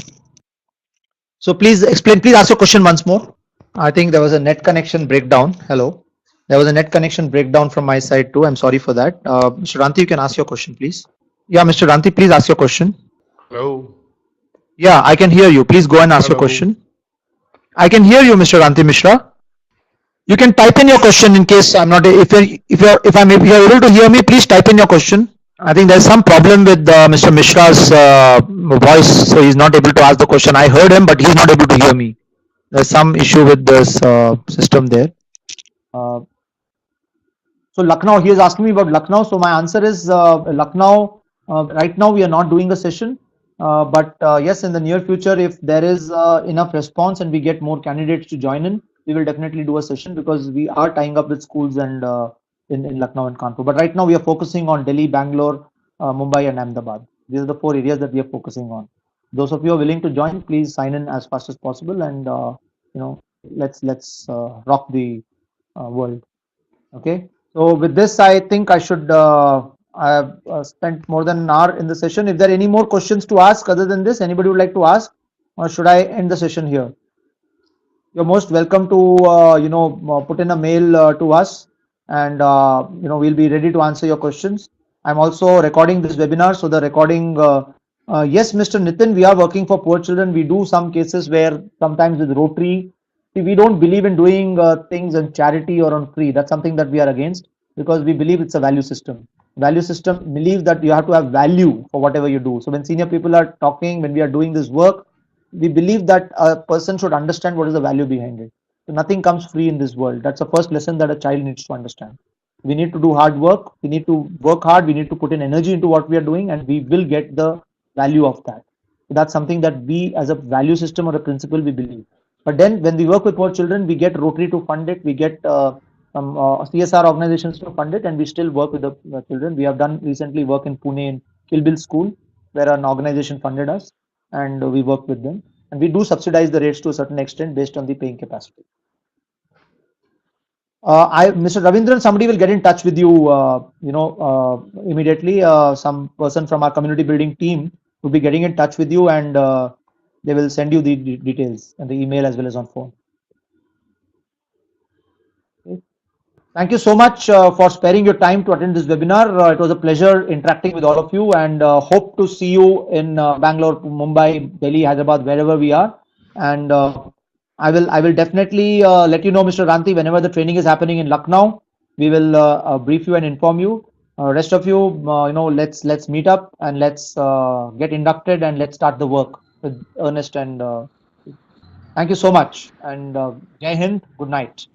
[SPEAKER 1] So please explain. Please ask your question once more. I think there was a net connection breakdown. Hello. There was a net connection breakdown from my side too. I'm sorry for that. Mr. Ranti, you can ask your question, please. Yeah, Mr. Ranti, please ask your question.
[SPEAKER 8] Hello.
[SPEAKER 1] Yeah, I can hear you. Please go and ask your
[SPEAKER 8] Hello.
[SPEAKER 1] question. I can hear you, Mr. Ranti Mishra. You can type in your question in case I'm not. If you're able to hear me, please type in your question. I think there's some problem with Mr. Mishra's voice, so he's not able to ask the question. I heard him, but he's not able to hear me. There's some issue with this system there. Uh, so Lucknow, he is asking me about Lucknow. So my answer is Lucknow. Right now we are not doing a session, but yes, in the near future, if there is enough response and we get more candidates to join in, we will definitely do a session because we are tying up with schools and in Lucknow and Kanpur. But right now we are focusing on Delhi, Bangalore, Mumbai, and Ahmedabad. These are the 4 areas that we are focusing on. Those of you who are willing to join, please sign in as fast as possible, and let's rock the world. Okay. So with this, I think I should. I have spent more than an hour in the session. If there are any more questions to ask other than this, anybody would like to ask, or should I end the session here? You're most welcome to put in a mail to us, and we'll be ready to answer your questions. I'm also recording this webinar, so the recording. Yes, Mr. Nitin, we are working for poor children. We do some cases where sometimes with Rotary. See, we don't believe in doing things in charity or on free. That's something that we are against because we believe it's a value system. Value system believes that you have to have value for whatever you do. So when senior people are talking, when we are doing this work, we believe that a person should understand what is the value behind it. So nothing comes free in this world. That's the first lesson that a child needs to understand. We need to do hard work. We need to work hard. We need to put in energy into what we are doing, and we will get the value of that. So that's something that we, as a value system or a principle, we believe. But then, when we work with poor children, we get Rotary to fund it. We get some CSR organizations to fund it, and we still work with the children. We have done recently work in Pune in Kill Bill School, where an organization funded us, and we work with them. And we do subsidize the rates to a certain extent based on the paying capacity. Mr. Ravindran, somebody will get in touch with you, immediately. Some person from our community building team will be getting in touch with you, and they will send you the details and the email as well as on phone. Okay. Thank you so much for sparing your time to attend this webinar. It was a pleasure interacting with all of you, and hope to see you in Bangalore, Mumbai, Delhi, Hyderabad, wherever we are. And I will definitely let you know, Mr. Ranti, whenever the training is happening in Lucknow. We will brief you and inform you. Rest of you, let's meet up and let's get inducted and let's start the work with earnest. And thank you so much. And Jai Hind. Good night.